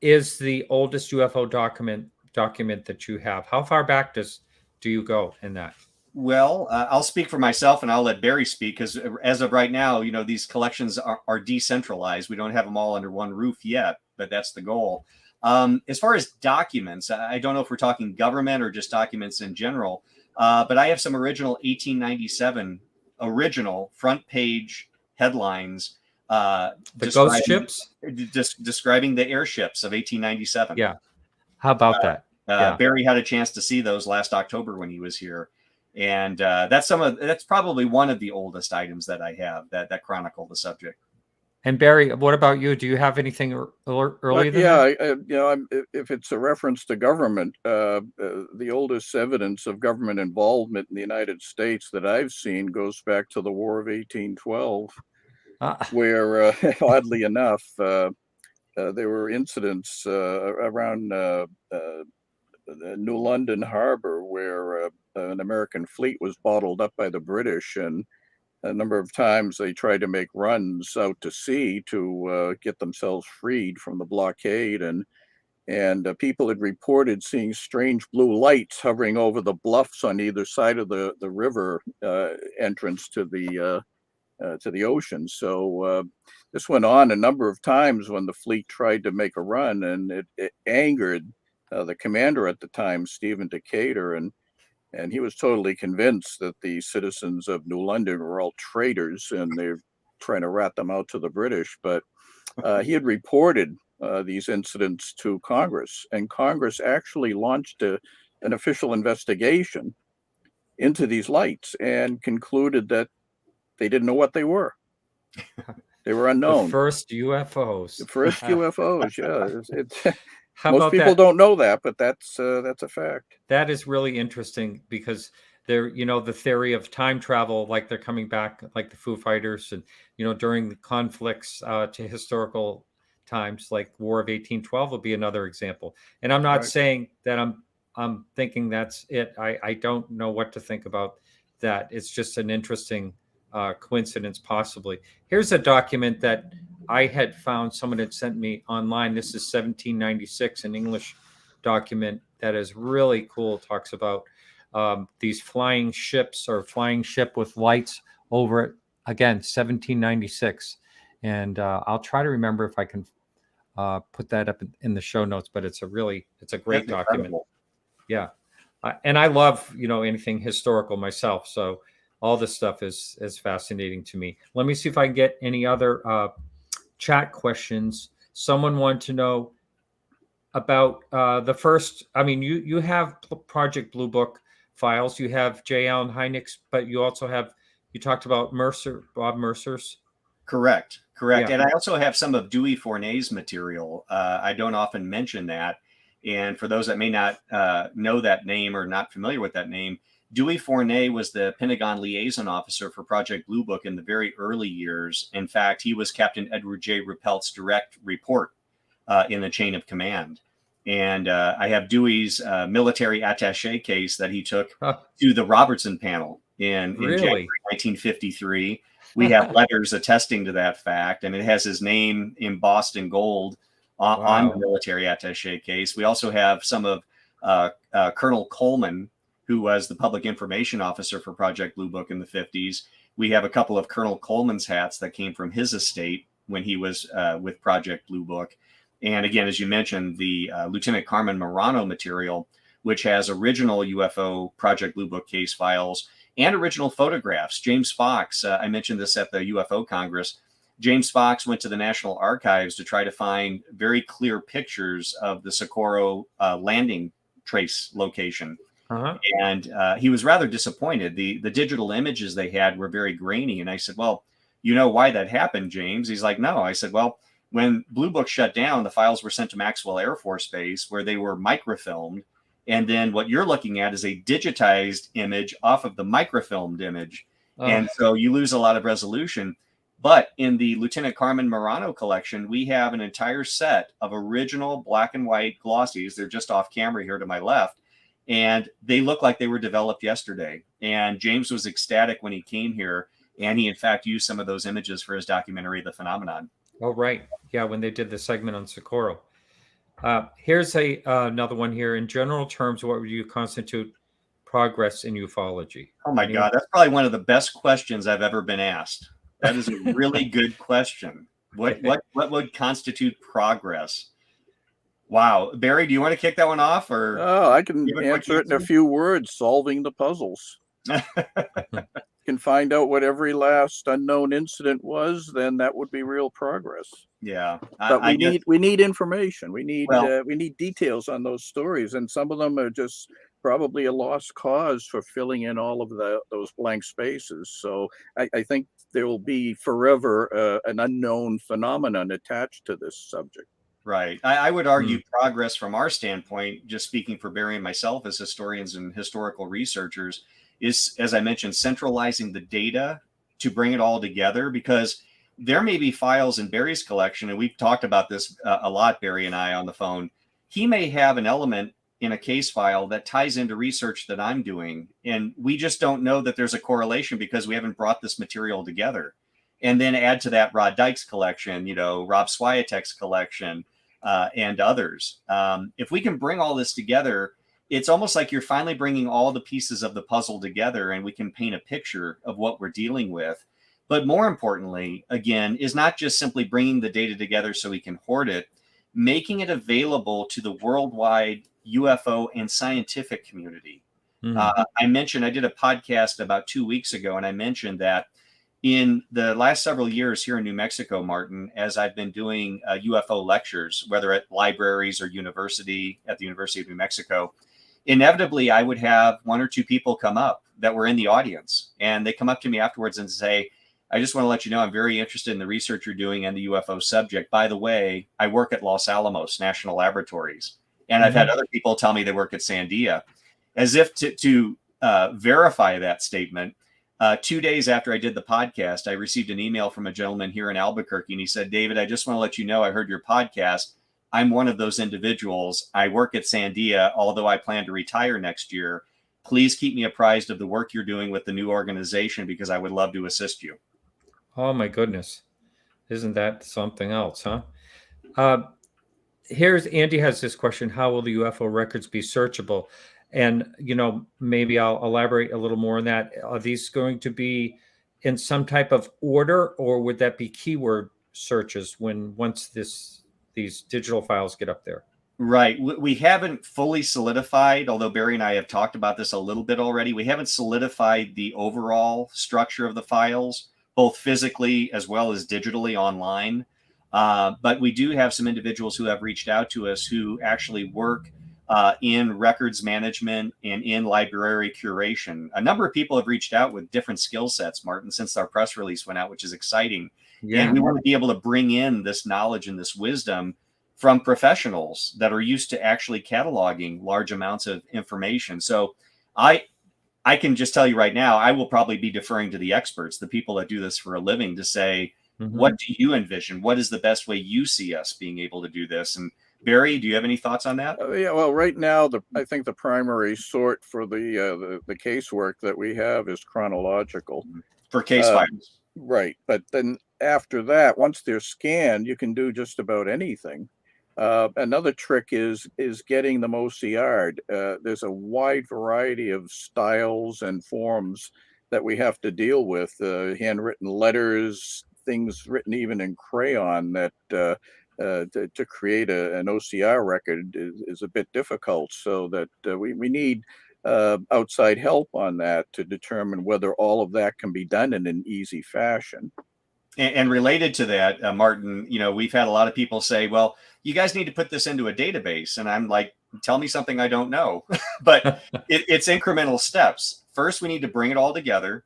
S1: is the oldest UFO document that you have? How far back do you go in that?
S3: Well, I'll speak for myself and I'll let Barry speak because as of right now, you know, these collections are decentralized. We don't have them all under one roof yet, but that's the goal. As far as documents, I don't know if we're talking government or just documents in general, but I have some original 1897 original front page headlines.
S1: The ghost ships?
S3: Describing the airships of 1897.
S1: Yeah. How about that? Yeah.
S3: Barry had a chance to see those last October when he was here. And that's probably one of the oldest items that I have that chronicle the subject.
S1: And Barry, what about you? Do you have anything earlier than that?
S2: If it's a reference to government, the oldest evidence of government involvement in the United States that I've seen goes back to the War of 1812, where, oddly enough, there were incidents around New London Harbor where an American fleet was bottled up by the British, and a number of times they tried to make runs out to sea to get themselves freed from the blockade, and people had reported seeing strange blue lights hovering over the bluffs on either side of the river entrance to the ocean. So this went on a number of times when the fleet tried to make a run, and it angered the commander at the time, Stephen Decatur, and he was totally convinced that the citizens of New London were all traitors and they're trying to rat them out to the British. But he had reported these incidents to Congress, and Congress actually launched an official investigation into these lights and concluded that they didn't know what they were. They were unknown.
S1: The first UFOs.
S2: The first UFOs, yeah.
S1: Most
S2: people don't know that, but that's a fact.
S1: That is really interesting because they're, the theory of time travel, like they're coming back, like the Foo Fighters, and during the conflicts to historical times, like War of 1812 will be another example. And I'm not saying that I'm thinking that's it. I don't know what to think about that. It's just an interesting coincidence, possibly. Here's a document that I had found, someone had sent me online. This is 1796, an English document that is really cool. It talks about these flying ships, or flying ship with lights over it. Again, 1796. And I'll try to remember if I can put that up in the show notes, but it's a great
S3: That's
S1: document.
S3: incredible.
S1: Yeah. And I love, anything historical myself. So all this stuff is fascinating to me. Let me see if I can get any other chat questions. Someone wanted to know about the first. I mean, you have Project Blue Book files. You have J. Allen Hynek's, but you also have. You talked about Bob Mercer's.
S3: Correct. Yeah.
S1: Yeah.
S3: And I also have some of Dewey Fournier's material. I don't often mention that. And for those that may not know that name or not familiar with that name, Dewey Fournier was the Pentagon liaison officer for Project Blue Book in the very early years. In fact, he was Captain Edward J. Ruppelt's direct report in the chain of command. And I have Dewey's military attaché case that he took to the Robertson panel in January 1953. We have letters attesting to that fact, and it has his name embossed in gold on the military attaché case. We also have some of Colonel Coleman, who was the public information officer for Project Blue Book in the 50s. We have a couple of Colonel Coleman's hats that came from his estate when he was with Project Blue Book. And again, as you mentioned, the Lieutenant Carmen Marano material, which has original UFO Project Blue Book case files and original photographs. James Fox, I mentioned this at the UFO Congress. James Fox went to the National Archives to try to find very clear pictures of the Socorro landing trace location. And he was rather disappointed. The digital images they had were very grainy. And I said, well, you know why that happened, James? He's like, no. I said, well, when Blue Book shut down, the files were sent to Maxwell Air Force Base, where they were microfilmed. And then what you're looking at is a digitized image off of the microfilmed image. And so you lose a lot of resolution. But in the Lieutenant Carmen Marano collection, we have an entire set of original black and white glossies. They're just off camera here to my left. And they look like they were developed yesterday. And James was ecstatic when he came here. And he, in fact, used some of those images for his documentary, The Phenomenon.
S1: Oh, right. Yeah, when they did the segment on Socorro. Here's another one here. In general terms, what would you constitute progress in ufology?
S3: Oh, my God. That's probably one of the best questions I've ever been asked. That is a really good question. What would constitute progress? Wow. Barry, do you want to kick that one off? Or
S2: I can answer it in a few words: solving the puzzles. can find out what every last unknown incident was, then that would be real progress.
S3: Yeah.
S2: But
S3: I guess,
S2: we need information. We
S3: well,
S2: need details on those stories, and some of them are just probably a lost cause for filling in all of those blank spaces. So I think there will be forever an unknown phenomenon attached to this subject.
S3: right. I would argue
S1: Mm.
S3: progress from our standpoint, just speaking for Barry and myself as historians and historical researchers, is, as I mentioned, centralizing the data to bring it all together, because there may be files in Barry's collection, and we've talked about this a lot, Barry and I, on the phone. He may have an element in a case file that ties into research that I'm doing, and we just don't know that there's a correlation because we haven't brought this material together. And then add to that Rod Dyke's collection, Rob Swiatek's collection, and others. If we can bring all this together, it's almost like you're finally bringing all the pieces of the puzzle together, and we can paint a picture of what we're dealing with. But more importantly, again, is not just simply bringing the data together so we can hoard it, making it available to the worldwide UFO and scientific community.
S1: Mm.
S3: I did a podcast about 2 weeks ago, and I mentioned that in the last several years here in New Mexico, Martin, as I've been doing UFO lectures, whether at libraries or at the University of New Mexico, inevitably I would have one or two people come up that were in the audience, and they come up to me afterwards and say, I just want to let you know I'm very interested in the research you're doing and the UFO subject. By the way, I work at Los Alamos National Laboratories. And I've had other people tell me they work at Sandia. As if to verify that statement, 2 days after I did the podcast, I received an email from a gentleman here in Albuquerque, and he said, David, I just want to let you know I heard your podcast. I'm one of those individuals. I work at Sandia, although I plan to retire next year. Please keep me apprised of the work you're doing with the new organization, because I would love to assist you.
S1: Oh my goodness. Isn't that something else, huh? Here's Andy has this question: how will the UFO records be searchable? And maybe I'll elaborate a little more on that. Are these going to be in some type of order, or would that be keyword searches once these digital files get up there?
S3: Right. We haven't fully solidified, although Barry and I have talked about this a little bit already. We haven't solidified the overall structure of the files, both physically as well as digitally online. But we do have some individuals who have reached out to us who actually work in records management and in library curation. A number of people have reached out with different skill sets, Martin, since our press release went out, which is exciting.
S1: Yeah.
S3: And we want to be able to bring in this knowledge and this wisdom from professionals that are used to actually cataloging large amounts of information. So I can just tell you right now, I will probably be deferring to the experts, the people that do this for a living, to say, what do you envision? What is the best way you see us being able to do this? And Barry, do you have any thoughts on that?
S2: Yeah, well, right now, I think the primary sort for the casework that we have is chronological.
S3: For case files.
S2: Right. But then after that, once they're scanned, you can do just about anything. Another trick is getting them OCR'd. There's a wide variety of styles and forms that we have to deal with. Handwritten letters, things written even in crayon that to create an OCR record is a bit difficult. So that we need outside help on that to determine whether all of that can be done in an easy fashion.
S3: And related to that, Martin, we've had a lot of people say, well, you guys need to put this into a database. And I'm like, tell me something I don't know. But it's incremental steps. First, we need to bring it all together.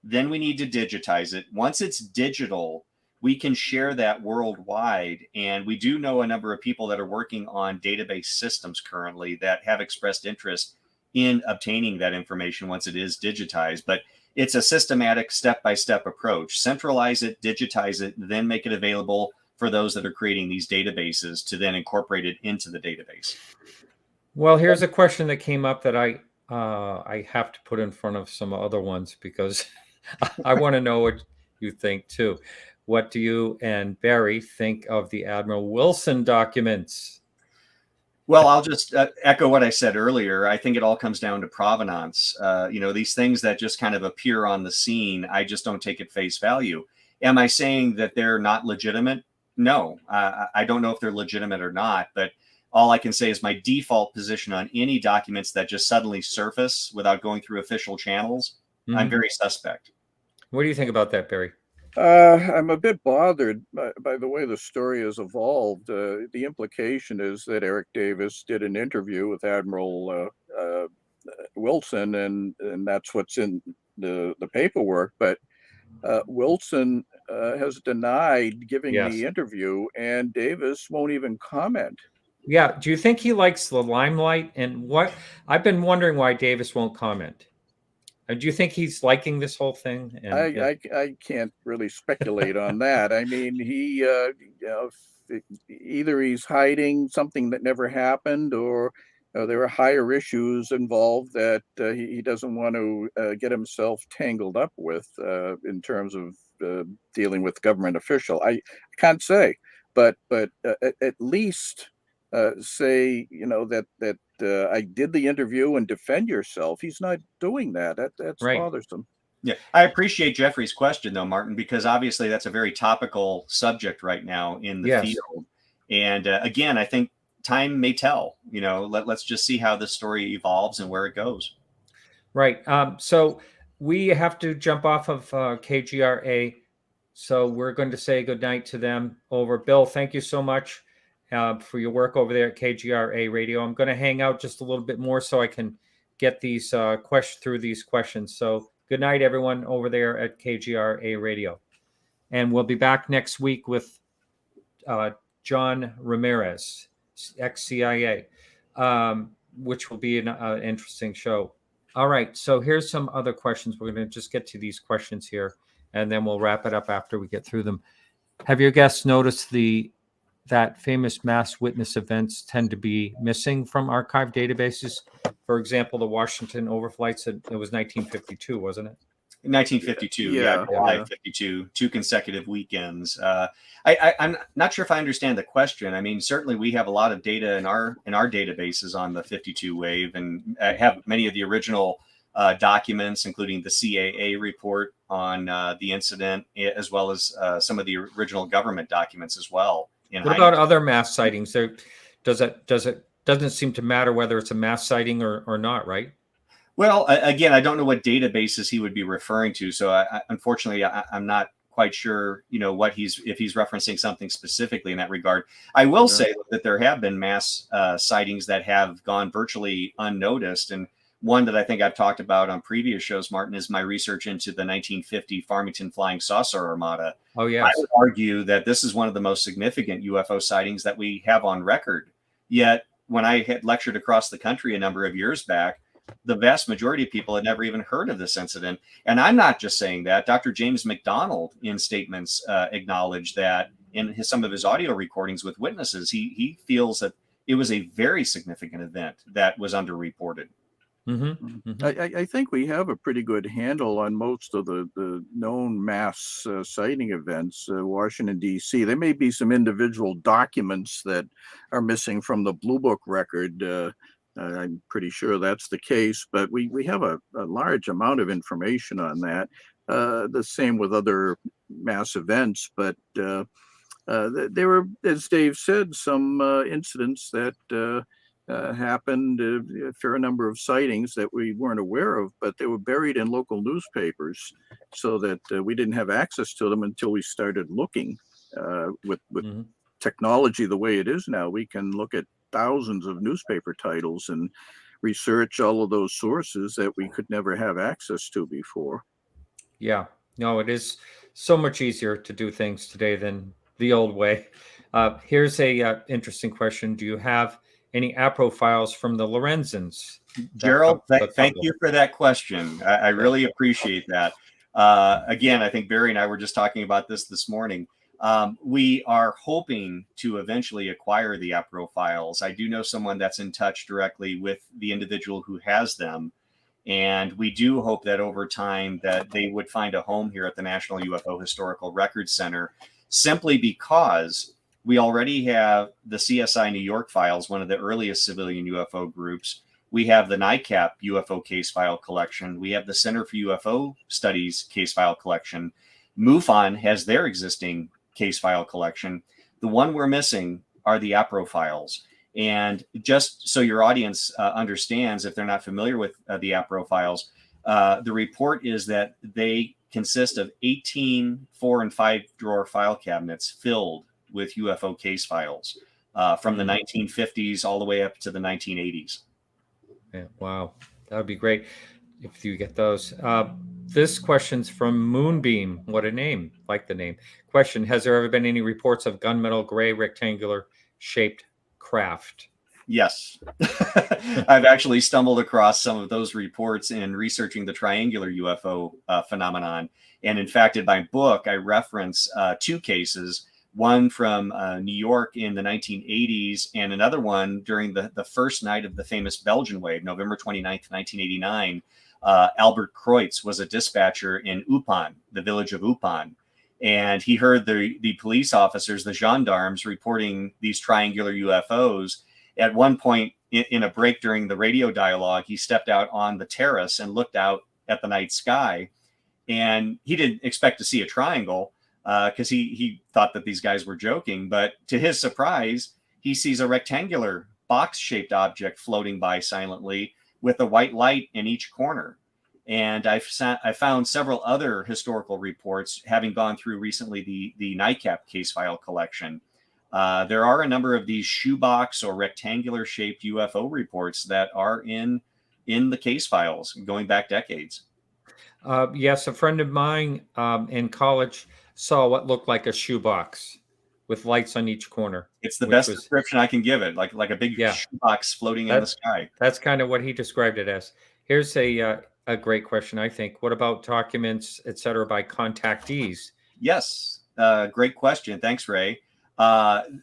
S3: Then we need to digitize it. Once it's digital, we can share that worldwide. And we do know a number of people that are working on database systems currently that have expressed interest in obtaining that information once it is digitized. But it's a systematic step-by-step approach. Centralize it, digitize it, then make it available for those that are creating these databases to then incorporate it into the database.
S1: Well, here's a question that came up that I have to put in front of some other ones, because I want to know what you think too. What do you and Barry think of the Admiral Wilson documents?
S3: Well, I'll just echo what I said earlier. I think it all comes down to provenance. These things that just kind of appear on the scene, I just don't take at face value. Am I saying that they're not legitimate? No, I don't know if they're legitimate or not, but all I can say is my default position on any documents that just suddenly surface without going through official channels, I'm very suspect.
S1: What do you think about that, Barry?
S2: I'm a bit bothered by the way the story has evolved. The implication is that Eric Davis did an interview with Admiral Wilson, and that's what's in the paperwork. But Wilson has denied giving
S1: Yes.
S2: the interview, and Davis won't even comment.
S1: Yeah. Do you think he likes the limelight? And what I've been wondering why Davis won't comment. Do you think he's liking this whole thing?
S2: I can't really speculate on that. I mean, he either he's hiding something that never happened, or there are higher issues involved that he doesn't want to get himself tangled up with in terms of dealing with government official. I can't say, but at least say that I did the interview and defend yourself. He's not doing that. That's
S1: Right.
S2: bothersome.
S3: Yeah, I appreciate Jeffrey's question, though, Martin, because obviously that's a very topical subject right now in the field. And again, I think time may tell. Let's just see how this story evolves and where it goes.
S1: Right. So we have to jump off of KGRA. So we're going to say goodnight to them over. Bill, thank you so much for your work over there at KGRA Radio. I'm going to hang out just a little bit more so I can get these through these questions. So good night, everyone over there at KGRA Radio. And we'll be back next week with John Ramirez, ex-CIA, which will be an interesting show. All right. So here's some other questions. We're going to just get to these questions here, and then we'll wrap it up after we get through them. Have your guests noticed that famous mass witness events tend to be missing from archive databases? For example, the Washington overflights, it was 1952, wasn't it?
S3: 1952, July 52, 2 consecutive weekends. I'm not sure if I understand the question. I mean, certainly we have a lot of data in our databases on the 52 wave, and have many of the original documents, including the CAA report on the incident, as well as some of the original government documents as well.
S1: What about other mass sightings? Doesn't seem to matter whether it's a mass sighting or not, right?
S3: Well, again, I don't know what databases he would be referring to, so unfortunately, I'm not quite sure, if he's referencing something specifically in that regard. I will say that there have been mass sightings that have gone virtually unnoticed, and one that I think I've talked about on previous shows, Martin, is my research into the 1950 Farmington Flying Saucer Armada.
S1: Oh, yes.
S3: I would argue that this is one of the most significant UFO sightings that we have on record. Yet, when I had lectured across the country a number of years back, the vast majority of people had never even heard of this incident. And I'm not just saying that. Dr. James McDonald, in statements, acknowledged that in some of his audio recordings with witnesses, he feels that it was a very significant event that was underreported.
S1: Mm-hmm. Mm-hmm.
S2: I think we have a pretty good handle on most of the known mass sighting events. Washington, D.C. There may be some individual documents that are missing from the Blue Book record. I'm pretty sure that's the case, but we have a large amount of information on that. The same with other mass events, but there were, as Dave said, some incidents that happened, a fair number of sightings that we weren't aware of, but they were buried in local newspapers so that we didn't have access to them until we started looking. With technology the way it is now, we can look at thousands of newspaper titles and research all of those sources that we could never have access to before.
S1: Yeah, no, it is so much easier to do things today than the old way. Here's a interesting question. Do you have any APRO files from the Lorenzens?
S3: Gerald, thank you for that question. I really appreciate that. Again, I think Barry and I were just talking about this morning. We are hoping to eventually acquire the APRO files. I do know someone that's in touch directly with the individual who has them. And we do hope that over time that they would find a home here at the National UFO Historical Records Center, simply because we already have the CSI New York files, one of the earliest civilian UFO groups. We have the NICAP UFO case file collection. We have the Center for UFO Studies case file collection. MUFON has their existing case file collection. The one we're missing are the APRO files. And just so your audience understands, if they're not familiar with the APRO files, The report is that they consist of 18 4- and 5-drawer file cabinets filled with UFO case files from the 1950s all the way up to the 1980s.
S1: Yeah, wow, that would be great if you get those. This question's from Moonbeam. What a name! Like the name. Question: has there ever been any reports of gunmetal gray rectangular shaped craft?
S3: Yes. I've actually stumbled across some of those reports in researching the triangular UFO phenomenon. And in fact, in my book, I reference 2 cases, one from New York in the 1980s and another one during the first night of the famous Belgian wave, November 29th, 1989. Albert Kreutz was a dispatcher in Upon, the village of Upon. And he heard the police officers, the gendarmes, reporting these triangular UFOs. At one point in a break during the radio dialogue, he stepped out on the terrace and looked out at the night sky. And he didn't expect to see a triangle because he thought that these guys were joking. But to his surprise, he sees a rectangular box-shaped object floating by silently with a white light in each corner. And I found several other historical reports, having gone through recently the NICAP case file collection. There are a number of these shoebox or rectangular shaped UFO reports that are in the case files going back decades.
S1: Yes, a friend of mine in college saw what looked like a shoebox with lights on each corner.
S3: It's the best description I can give it, like a big shoebox floating in the sky.
S1: That's kind of what he described it as. Here's a great question, I think. What about documents, et cetera, by contactees?
S3: Yes, great question. Thanks, Ray.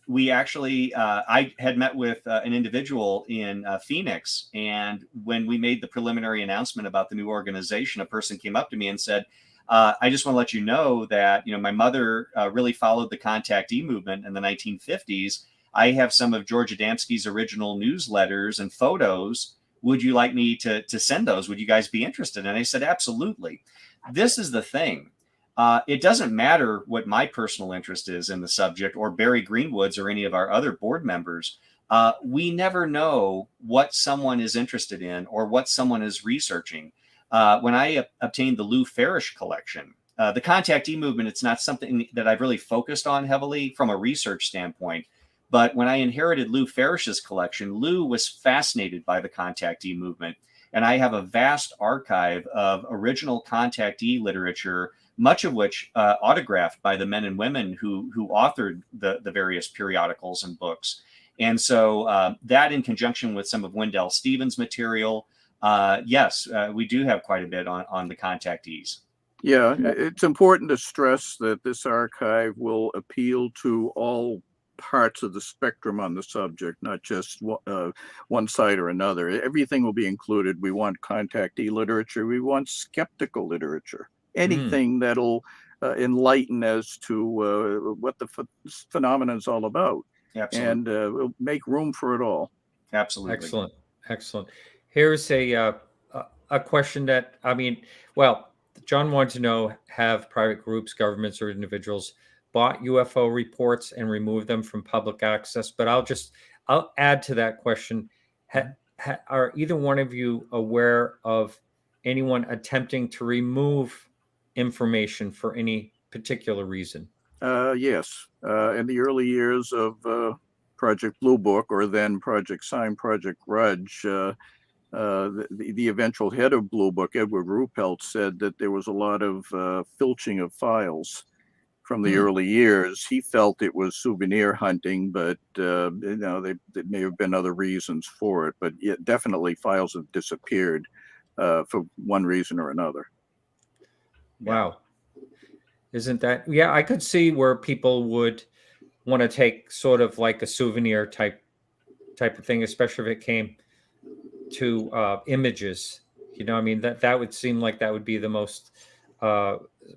S3: We actually, I had met with an individual in Phoenix, and when we made the preliminary announcement about the new organization, a person came up to me and said, I just want to let you know that, my mother really followed the contactee movement in the 1950s. I have some of George Adamski's original newsletters and photos. Would you like me to send those? Would you guys be interested? And I said, absolutely. This is the thing. It doesn't matter what my personal interest is in the subject, or Barry Greenwood's, or any of our other board members. We never know what someone is interested in or what someone is researching. When I obtained the Lou Farish collection, the contactee movement, it's not something that I've really focused on heavily from a research standpoint. But when I inherited Lou Farish's collection, Lou was fascinated by the contactee movement. And I have a vast archive of original contactee literature, much of which autographed by the men and women who authored the various periodicals and books. And so that, in conjunction with some of Wendell Stevens' material, yes, we do have quite a bit on the contactees.
S2: Yeah, it's important to stress that this archive will appeal to all parts of the spectrum on the subject, not just one side or another. Everything will be included. We want contactee literature. We want skeptical literature. Anything that'll enlighten as to what the phenomenon is all about.
S3: Absolutely.
S2: And we'll make room for it all.
S3: Absolutely.
S1: Excellent. Here's a question that, John wanted to know, have private groups, governments, or individuals bought UFO reports and removed them from public access? But I'll add to that question. Are either one of you aware of anyone attempting to remove information for any particular reason?
S2: Yes. In the early years of Project Blue Book, or then Project Sign, Project Grudge, the eventual head of Blue Book, Edward Ruppelt, said that there was a lot of filching of files from the early years. He felt it was souvenir hunting, but there may have been other reasons for it. But definitely files have disappeared for one reason or another.
S1: Wow. Isn't that? Yeah, I could see where people would want to take sort of like a souvenir type of thing, especially if it came to images. That would seem like that would be the most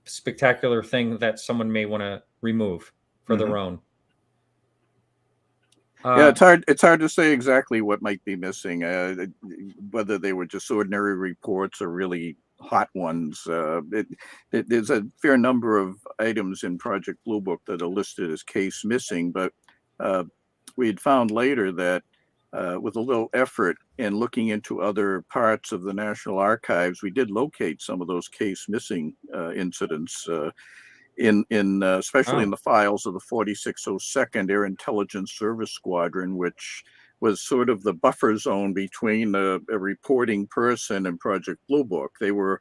S1: spectacular thing that someone may want to remove for their own.
S2: Yeah, it's hard to say exactly what might be missing, whether they were just ordinary reports or really hot ones. There's a fair number of items in Project Blue Book that are listed as case missing, but we had found later that with a little effort and looking into other parts of the National Archives, we did locate some of those case missing incidents especially in the files of the 4602nd Air Intelligence Service Squadron, which was sort of the buffer zone between a reporting person and Project Blue Book. They were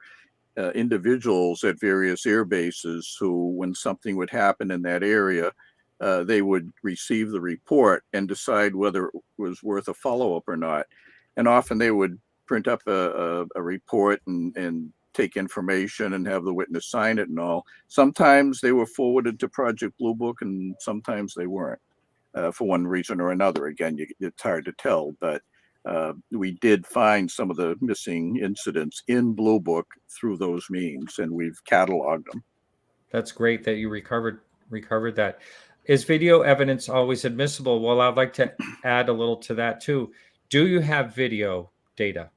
S2: individuals at various air bases who, when something would happen in that area, they would receive the report and decide whether it was worth a follow-up or not. And often they would print up a report and take information and have the witness sign it and all. Sometimes they were forwarded to Project Blue Book and sometimes they weren't, for one reason or another. Again, it's hard to tell, but we did find some of the missing incidents in Blue Book through those means, and we've cataloged them.
S1: That's great that you recovered that. Is video evidence always admissible? Well, I'd like to add a little to that too. Do you have video data?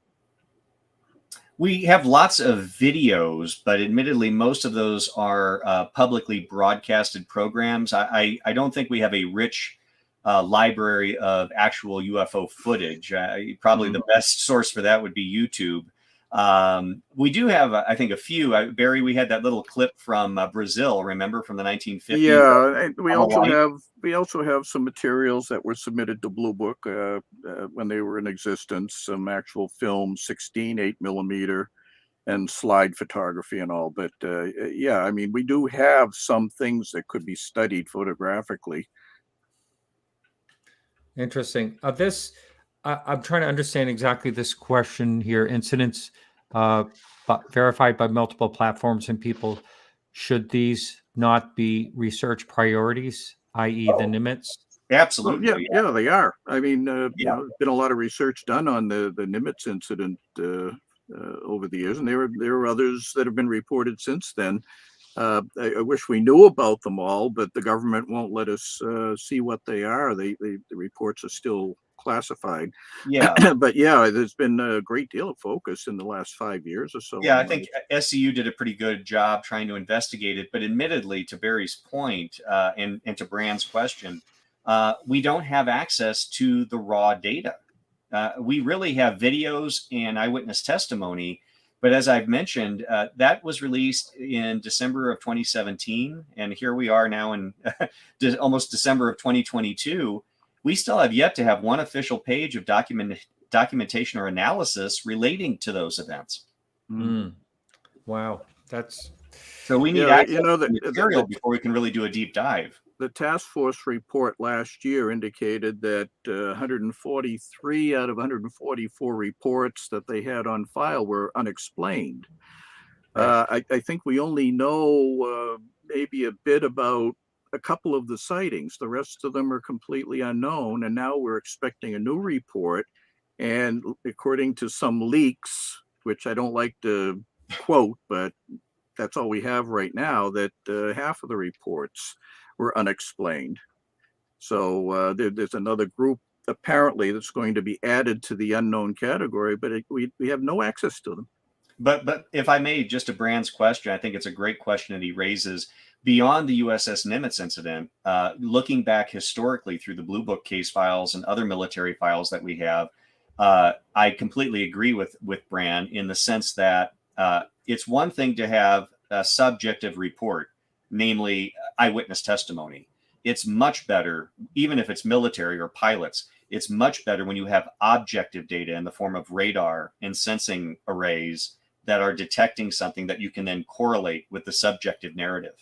S3: We have lots of videos, but admittedly, most of those are publicly broadcasted programs. I don't think we have a rich library of actual UFO footage. Probably the best source for that would be YouTube. We do have, I think, a few. Barry, we had that little clip from Brazil, remember, from the 1950s?
S2: Yeah, and we also have some materials that were submitted to Blue Book when they were in existence, some actual film, 16 8mm, and slide photography and all. But yeah, I mean, we do have some things that could be studied photographically.
S1: Interesting. I'm trying to understand exactly this question here. Incidents verified by multiple platforms and people. Should these not be research priorities, i.e. the Nimitz?
S3: Absolutely.
S2: Well, yeah, they are. I mean, you know, there's been a lot of research done on the Nimitz incident over the years, and there are others that have been reported since then. I wish we knew about them all, but the government won't let us see what they are. The reports are still classified.
S3: Yeah.
S2: But yeah, there's been a great deal of focus in the last 5 years or so.
S3: Yeah, I think SCU did a pretty good job trying to investigate it. But admittedly, to Barry's point and to Brand's question, we don't have access to the raw data. We really have videos and eyewitness testimony. But as I've mentioned, that was released in December of 2017. And here we are now in almost December of 2022. We still have yet to have one official page of documentation or analysis relating to those events.
S1: Wow. That's
S3: so we need access to material before we can really do a deep dive.
S2: The task force report last year indicated that 143 out of 144 reports that they had on file were unexplained. Right. I think we only know maybe a bit about a couple of the sightings. The rest of them are completely unknown. And now we're expecting a new report. And according to some leaks, which I don't like to quote, but that's all we have right now, that half of the reports were unexplained. So there's another group apparently that's going to be added to the unknown category, but we have no access to them.
S3: But if I may, just to Brand's question, I think it's a great question that he raises. Beyond the USS Nimitz incident, looking back historically through the Blue Book case files and other military files that we have, I completely agree with Brand in the sense that it's one thing to have a subjective report, namely eyewitness testimony. It's much better, even if it's military or pilots, it's much better when you have objective data in the form of radar and sensing arrays that are detecting something that you can then correlate with the subjective narrative.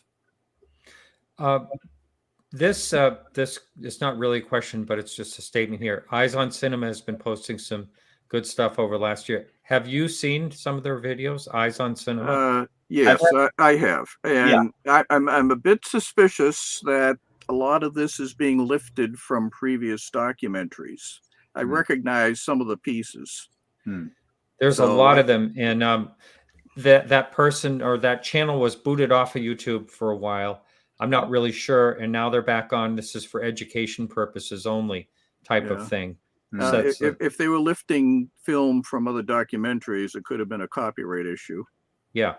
S1: This is not really a question, but it's just a statement here. Eyes on Cinema has been posting some good stuff over last year. Have you seen some of their videos, Eyes on Cinema?
S2: Yes, I have. And yeah. I'm a bit suspicious that a lot of this is being lifted from previous documentaries. I recognize some of the pieces.
S1: There's a lot of them. And that person or that channel was booted off of YouTube for a while. I'm not really sure. And now they're back on. This is for education purposes only type of thing.
S2: If they were lifting film from other documentaries, it could have been a copyright issue.
S1: Yeah.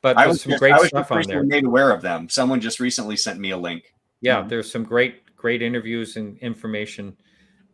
S1: But there's some great stuff on there.
S3: I was made aware of them. Someone just recently sent me a link.
S1: Yeah, there's some great interviews and information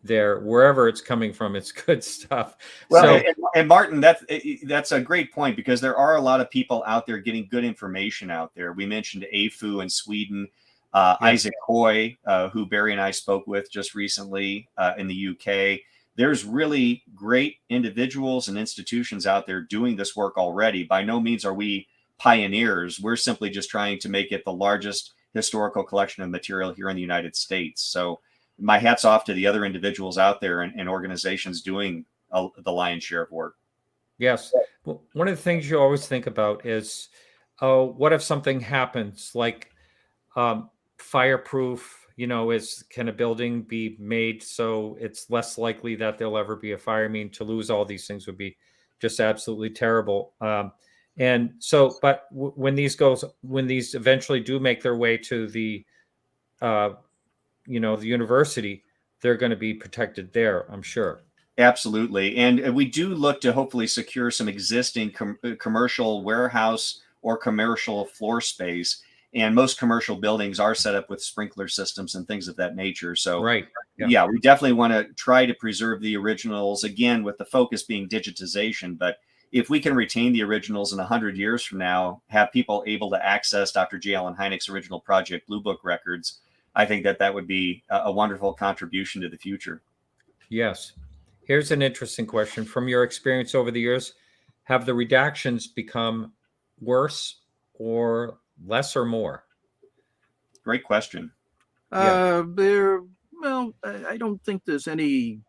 S1: there. Wherever it's coming from, it's good stuff.
S3: Well,
S1: So,
S3: and Martin, that's a great point, because there are a lot of people out there getting good information out there. We mentioned AFU in Sweden, Isaac Hoy, who Barry and I spoke with just recently in the UK. There's really great individuals and institutions out there doing this work already. By no means are we pioneers. We're simply just trying to make it the largest historical collection of material here in the United States. So my hat's off to the other individuals out there and organizations doing the lion's share of work.
S1: yes. Well, one of the things you always think about is, what if something happens, like fireproof, can a building be made so it's less likely that there'll ever be a fire? I mean, to lose all these things would be just absolutely terrible. And so, but when these eventually do make their way to the university, they're going to be protected there, I'm sure.
S3: Absolutely. And we do look to hopefully secure some existing commercial warehouse or commercial floor space. And most commercial buildings are set up with sprinkler systems and things of that nature. So,
S1: right.
S3: Yeah, we definitely want to try to preserve the originals, again, with the focus being digitization. But if we can retain the originals in 100 years from now, have people able to access Dr. J. Allen Hynek's original Project Blue Book records, I think that would be a wonderful contribution to the future.
S1: Yes. Here's an interesting question. From your experience over the years, have the redactions become worse or less or more?
S3: Great question.
S2: I don't think there's any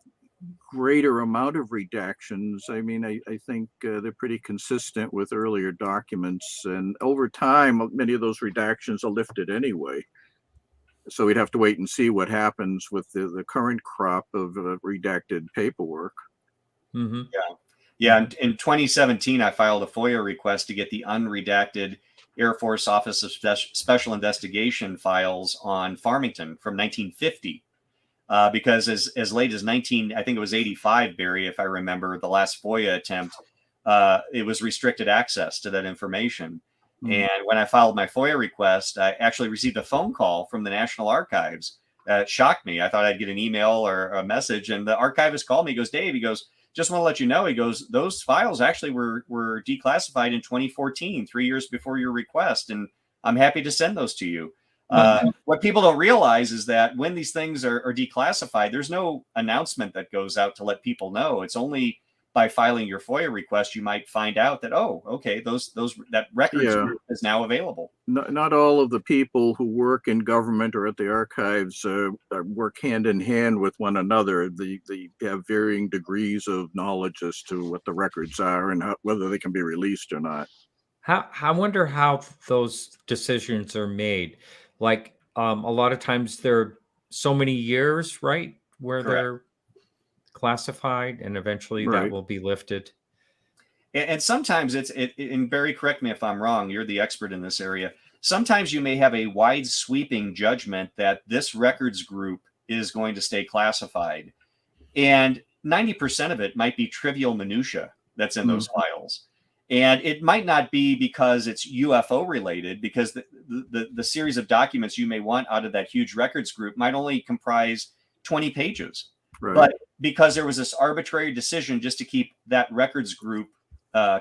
S2: greater amount of redactions. I mean, I think they're pretty consistent with earlier documents, and over time, many of those redactions are lifted anyway. So we'd have to wait and see what happens with the current crop of redacted paperwork.
S1: Mm-hmm.
S3: Yeah. In 2017, I filed a FOIA request to get the unredacted Air Force Office of Special Investigation files on Farmington from 1950. Because as late as I think it was 85, Barry, if I remember, the last FOIA attempt, it was restricted access to that information. And when I filed my FOIA request, I actually received a phone call from the National Archives. It shocked me. I thought I'd get an email or a message. And the archivist called me. He goes, Dave, just want to let you know, he goes, those files actually were declassified in 2014, 3 years before your request. And I'm happy to send those to you. What people don't realize is that when these things are declassified, there's no announcement that goes out to let people know. It's only by filing your FOIA request, you might find out that, oh, okay, that records is now available.
S2: Not all of the people who work in government or at the archives work hand in hand with one another. They have varying degrees of knowledge as to what the records are and whether they can be released or not.
S1: I wonder how those decisions are made. Like a lot of times there are so many years, right, where
S3: Correct.
S1: They're classified, and eventually that will be lifted.
S3: And sometimes and Barry, correct me if I'm wrong, you're the expert in this area. Sometimes you may have a wide sweeping judgment that this records group is going to stay classified. And 90% of it might be trivial minutia that's in those files. And it might not be because it's UFO related, because the series of documents you may want out of that huge records group might only comprise 20 pages. Right. But because there was this arbitrary decision just to keep that records group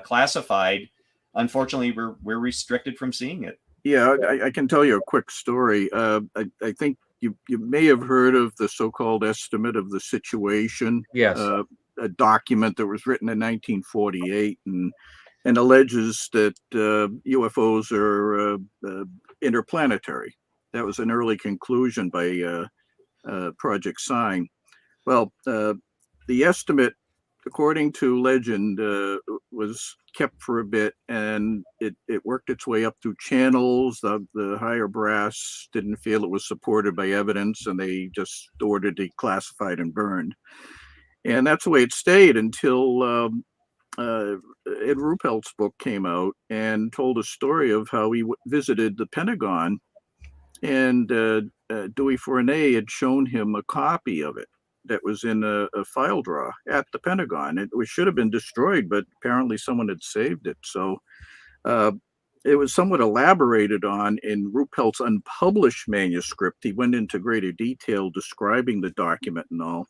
S3: classified, unfortunately, we're restricted from seeing it.
S2: Yeah, I can tell you a quick story. I think you may have heard of the so-called estimate of the situation.
S1: Yes.
S2: A document that was written in 1948 and alleges that UFOs are interplanetary. That was an early conclusion by Project Sign. Well, the estimate, according to legend, was kept for a bit, and it worked its way up through channels. The higher brass didn't feel it was supported by evidence, and they just ordered it declassified and burned. And that's the way it stayed until Ed Ruppelt's book came out and told a story of how he visited the Pentagon, and Dewey Fournet had shown him a copy of it that was in a file drawer at the Pentagon. It should have been destroyed, but apparently someone had saved it. So it was somewhat elaborated on in Ruppelt's unpublished manuscript. He went into greater detail describing the document and all.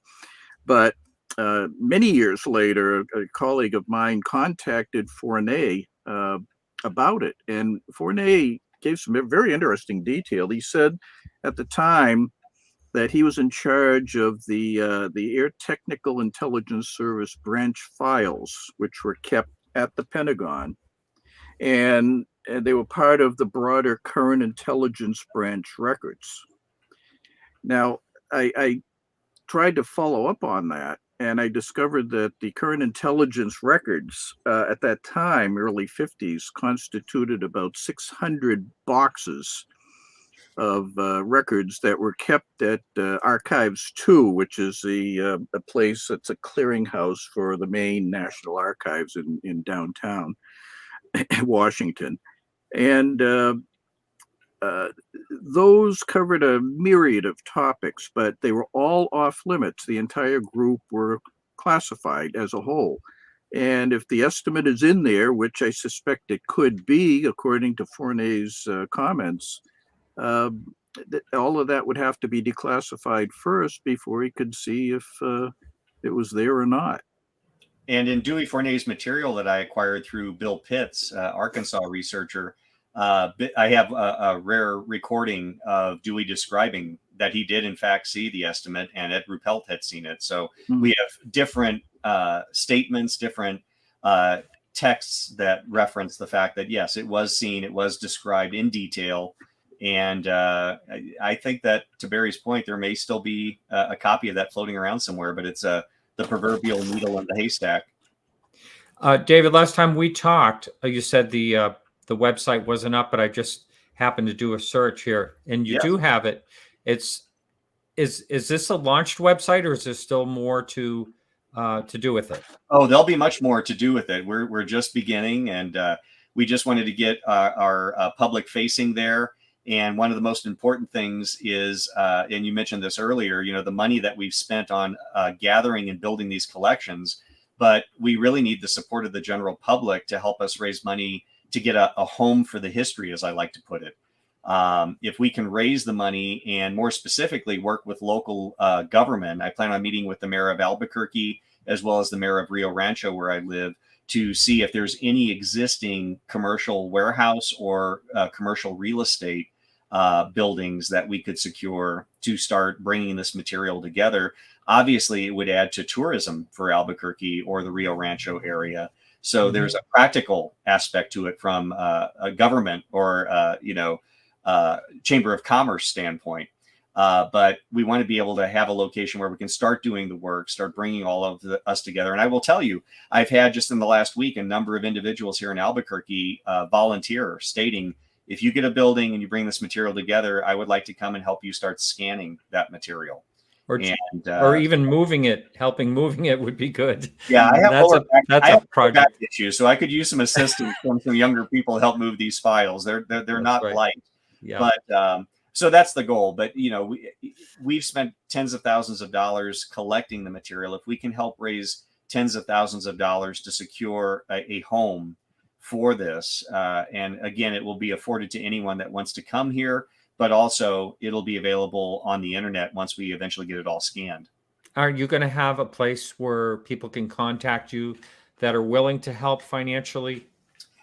S2: But many years later, a colleague of mine contacted Fournet about it, and Fournet gave some very interesting detail. He said at the time that he was in charge of the Air Technical Intelligence Service branch files, which were kept at the Pentagon, and they were part of the broader Current Intelligence Branch records. Now, I tried to follow up on that, and I discovered that the Current Intelligence records at that time, early 50s, constituted about 600 boxes of records that were kept at Archives 2, which is a place that's a clearinghouse for the main National Archives in downtown Washington. And those covered a myriad of topics, but they were all off limits. The entire group were classified as a whole. And if the estimate is in there, which I suspect it could be, according to Fournet's comments, all of that would have to be declassified first before he could see if it was there or not.
S3: And in Dewey Fournet's material that I acquired through Bill Pitts, Arkansas researcher, I have a rare recording of Dewey describing that he did in fact see the estimate, and Ed Ruppelt had seen it. So we have different statements, different texts that reference the fact that, yes, it was seen, it was described in detail. And I think that, to Barry's point, there may still be a copy of that floating around somewhere, but it's the proverbial needle in the haystack.
S1: David, last time we talked, you said the website wasn't up, but I just happened to do a search here, and you do have it. Is this a launched website, or is there still more to do with it?
S3: Oh, there'll be much more to do with it. We're just beginning, and we just wanted to get our public facing there. And one of the most important things is, and you mentioned this earlier, the money that we've spent on gathering and building these collections, but we really need the support of the general public to help us raise money to get a home for the history, as I like to put it. If we can raise the money and more specifically work with local government, I plan on meeting with the mayor of Albuquerque as well as the mayor of Rio Rancho, where I live, to see if there's any existing commercial warehouse or commercial real estate buildings that we could secure to start bringing this material together. Obviously, it would add to tourism for Albuquerque or the Rio Rancho area. So there's a practical aspect to it from a government or Chamber of Commerce standpoint. But we want to be able to have a location where we can start doing the work, start bringing all of us together. And I will tell you, I've had just in the last week a number of individuals here in Albuquerque volunteer stating, if you get a building and you bring this material together, I would like to come and help you start scanning that material.
S1: Or even helping moving it would be good.
S3: Yeah, I have
S1: that's a project
S3: issue, so I could use some assistance from some younger people to help move these files. They're not
S1: right.
S3: light,
S1: yeah.
S3: But so that's the goal. But we've spent tens of thousands of dollars collecting the material. If we can help raise tens of thousands of dollars to secure a home for this, and again, it will be afforded to anyone that wants to come here, but also it'll be available on the internet once we eventually get it all scanned.
S1: Are you going to have a place where people can contact you that are willing to help financially?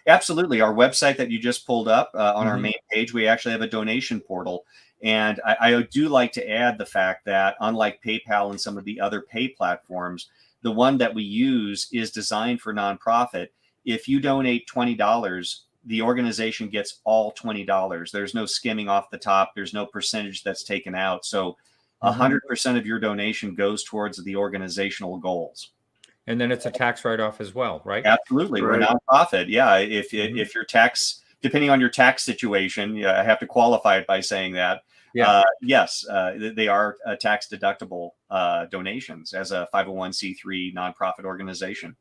S3: Absolutely. Our website that you just pulled up on our main page, we actually have a donation portal. And I do like to add the fact that, unlike PayPal and some of the other pay platforms, the one that we use is designed for nonprofit. If you donate $20, the organization gets all $20. There's no skimming off the top. There's no percentage that's taken out. So 100% of your donation goes towards the organizational goals.
S1: And then it's a tax write-off as well, right?
S3: Absolutely. Right. We're nonprofit. Yeah. If your tax, depending on your tax situation, I have to qualify it by saying that. Yeah. Yes, they are tax deductible donations as a 501c3 nonprofit organization.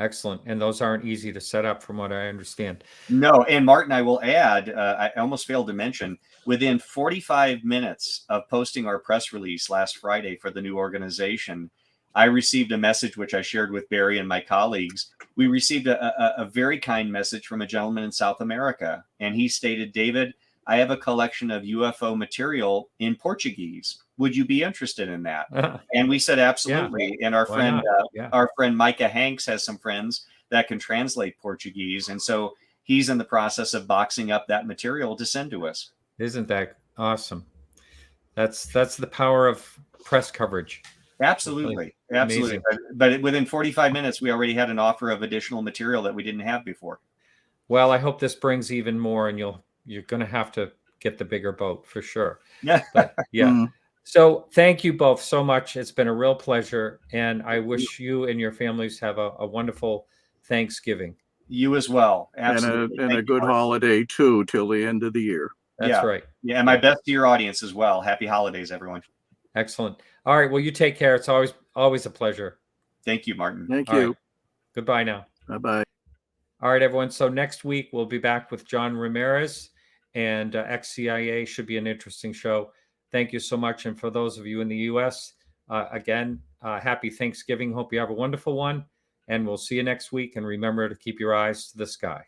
S1: Excellent. And those aren't easy to set up, from what I understand.
S3: No. And Martin, I will add, I almost failed to mention, within 45 minutes of posting our press release last Friday for the new organization, I received a message which I shared with Barry and my colleagues. We received a very kind message from a gentleman in South America. And he stated, David, I have a collection of UFO material in Portuguese. Would you be interested in that? And we said, absolutely. And our friend, our friend Micah Hanks has some friends that can translate Portuguese. And so he's in the process of boxing up that material to send to us.
S1: Isn't that awesome? That's the power of press coverage.
S3: Absolutely. Absolutely. But within 45 minutes, we already had an offer of additional material that we didn't have before.
S1: Well, I hope this brings even more, and you're going to have to get the bigger boat for sure.
S3: Yeah.
S1: But, yeah. So thank you both so much. It's been a real pleasure. And I wish you and your families have a wonderful Thanksgiving.
S3: You as well. Absolutely.
S2: And a good holiday too, till the end of the year.
S1: That's right.
S3: Yeah. And my best to your audience as well. Happy holidays, everyone.
S1: Excellent. All right. Well, you take care. It's always a pleasure.
S3: Thank you, Martin.
S2: Thank you.
S1: Right. Goodbye now.
S2: Bye-bye.
S1: All right, everyone. So next week we'll be back with John Ramirez, and ex-CIA. Should be an interesting show. Thank you so much. And for those of you in the U.S., again, happy Thanksgiving. Hope you have a wonderful one. And we'll see you next week. And remember to keep your eyes to the sky.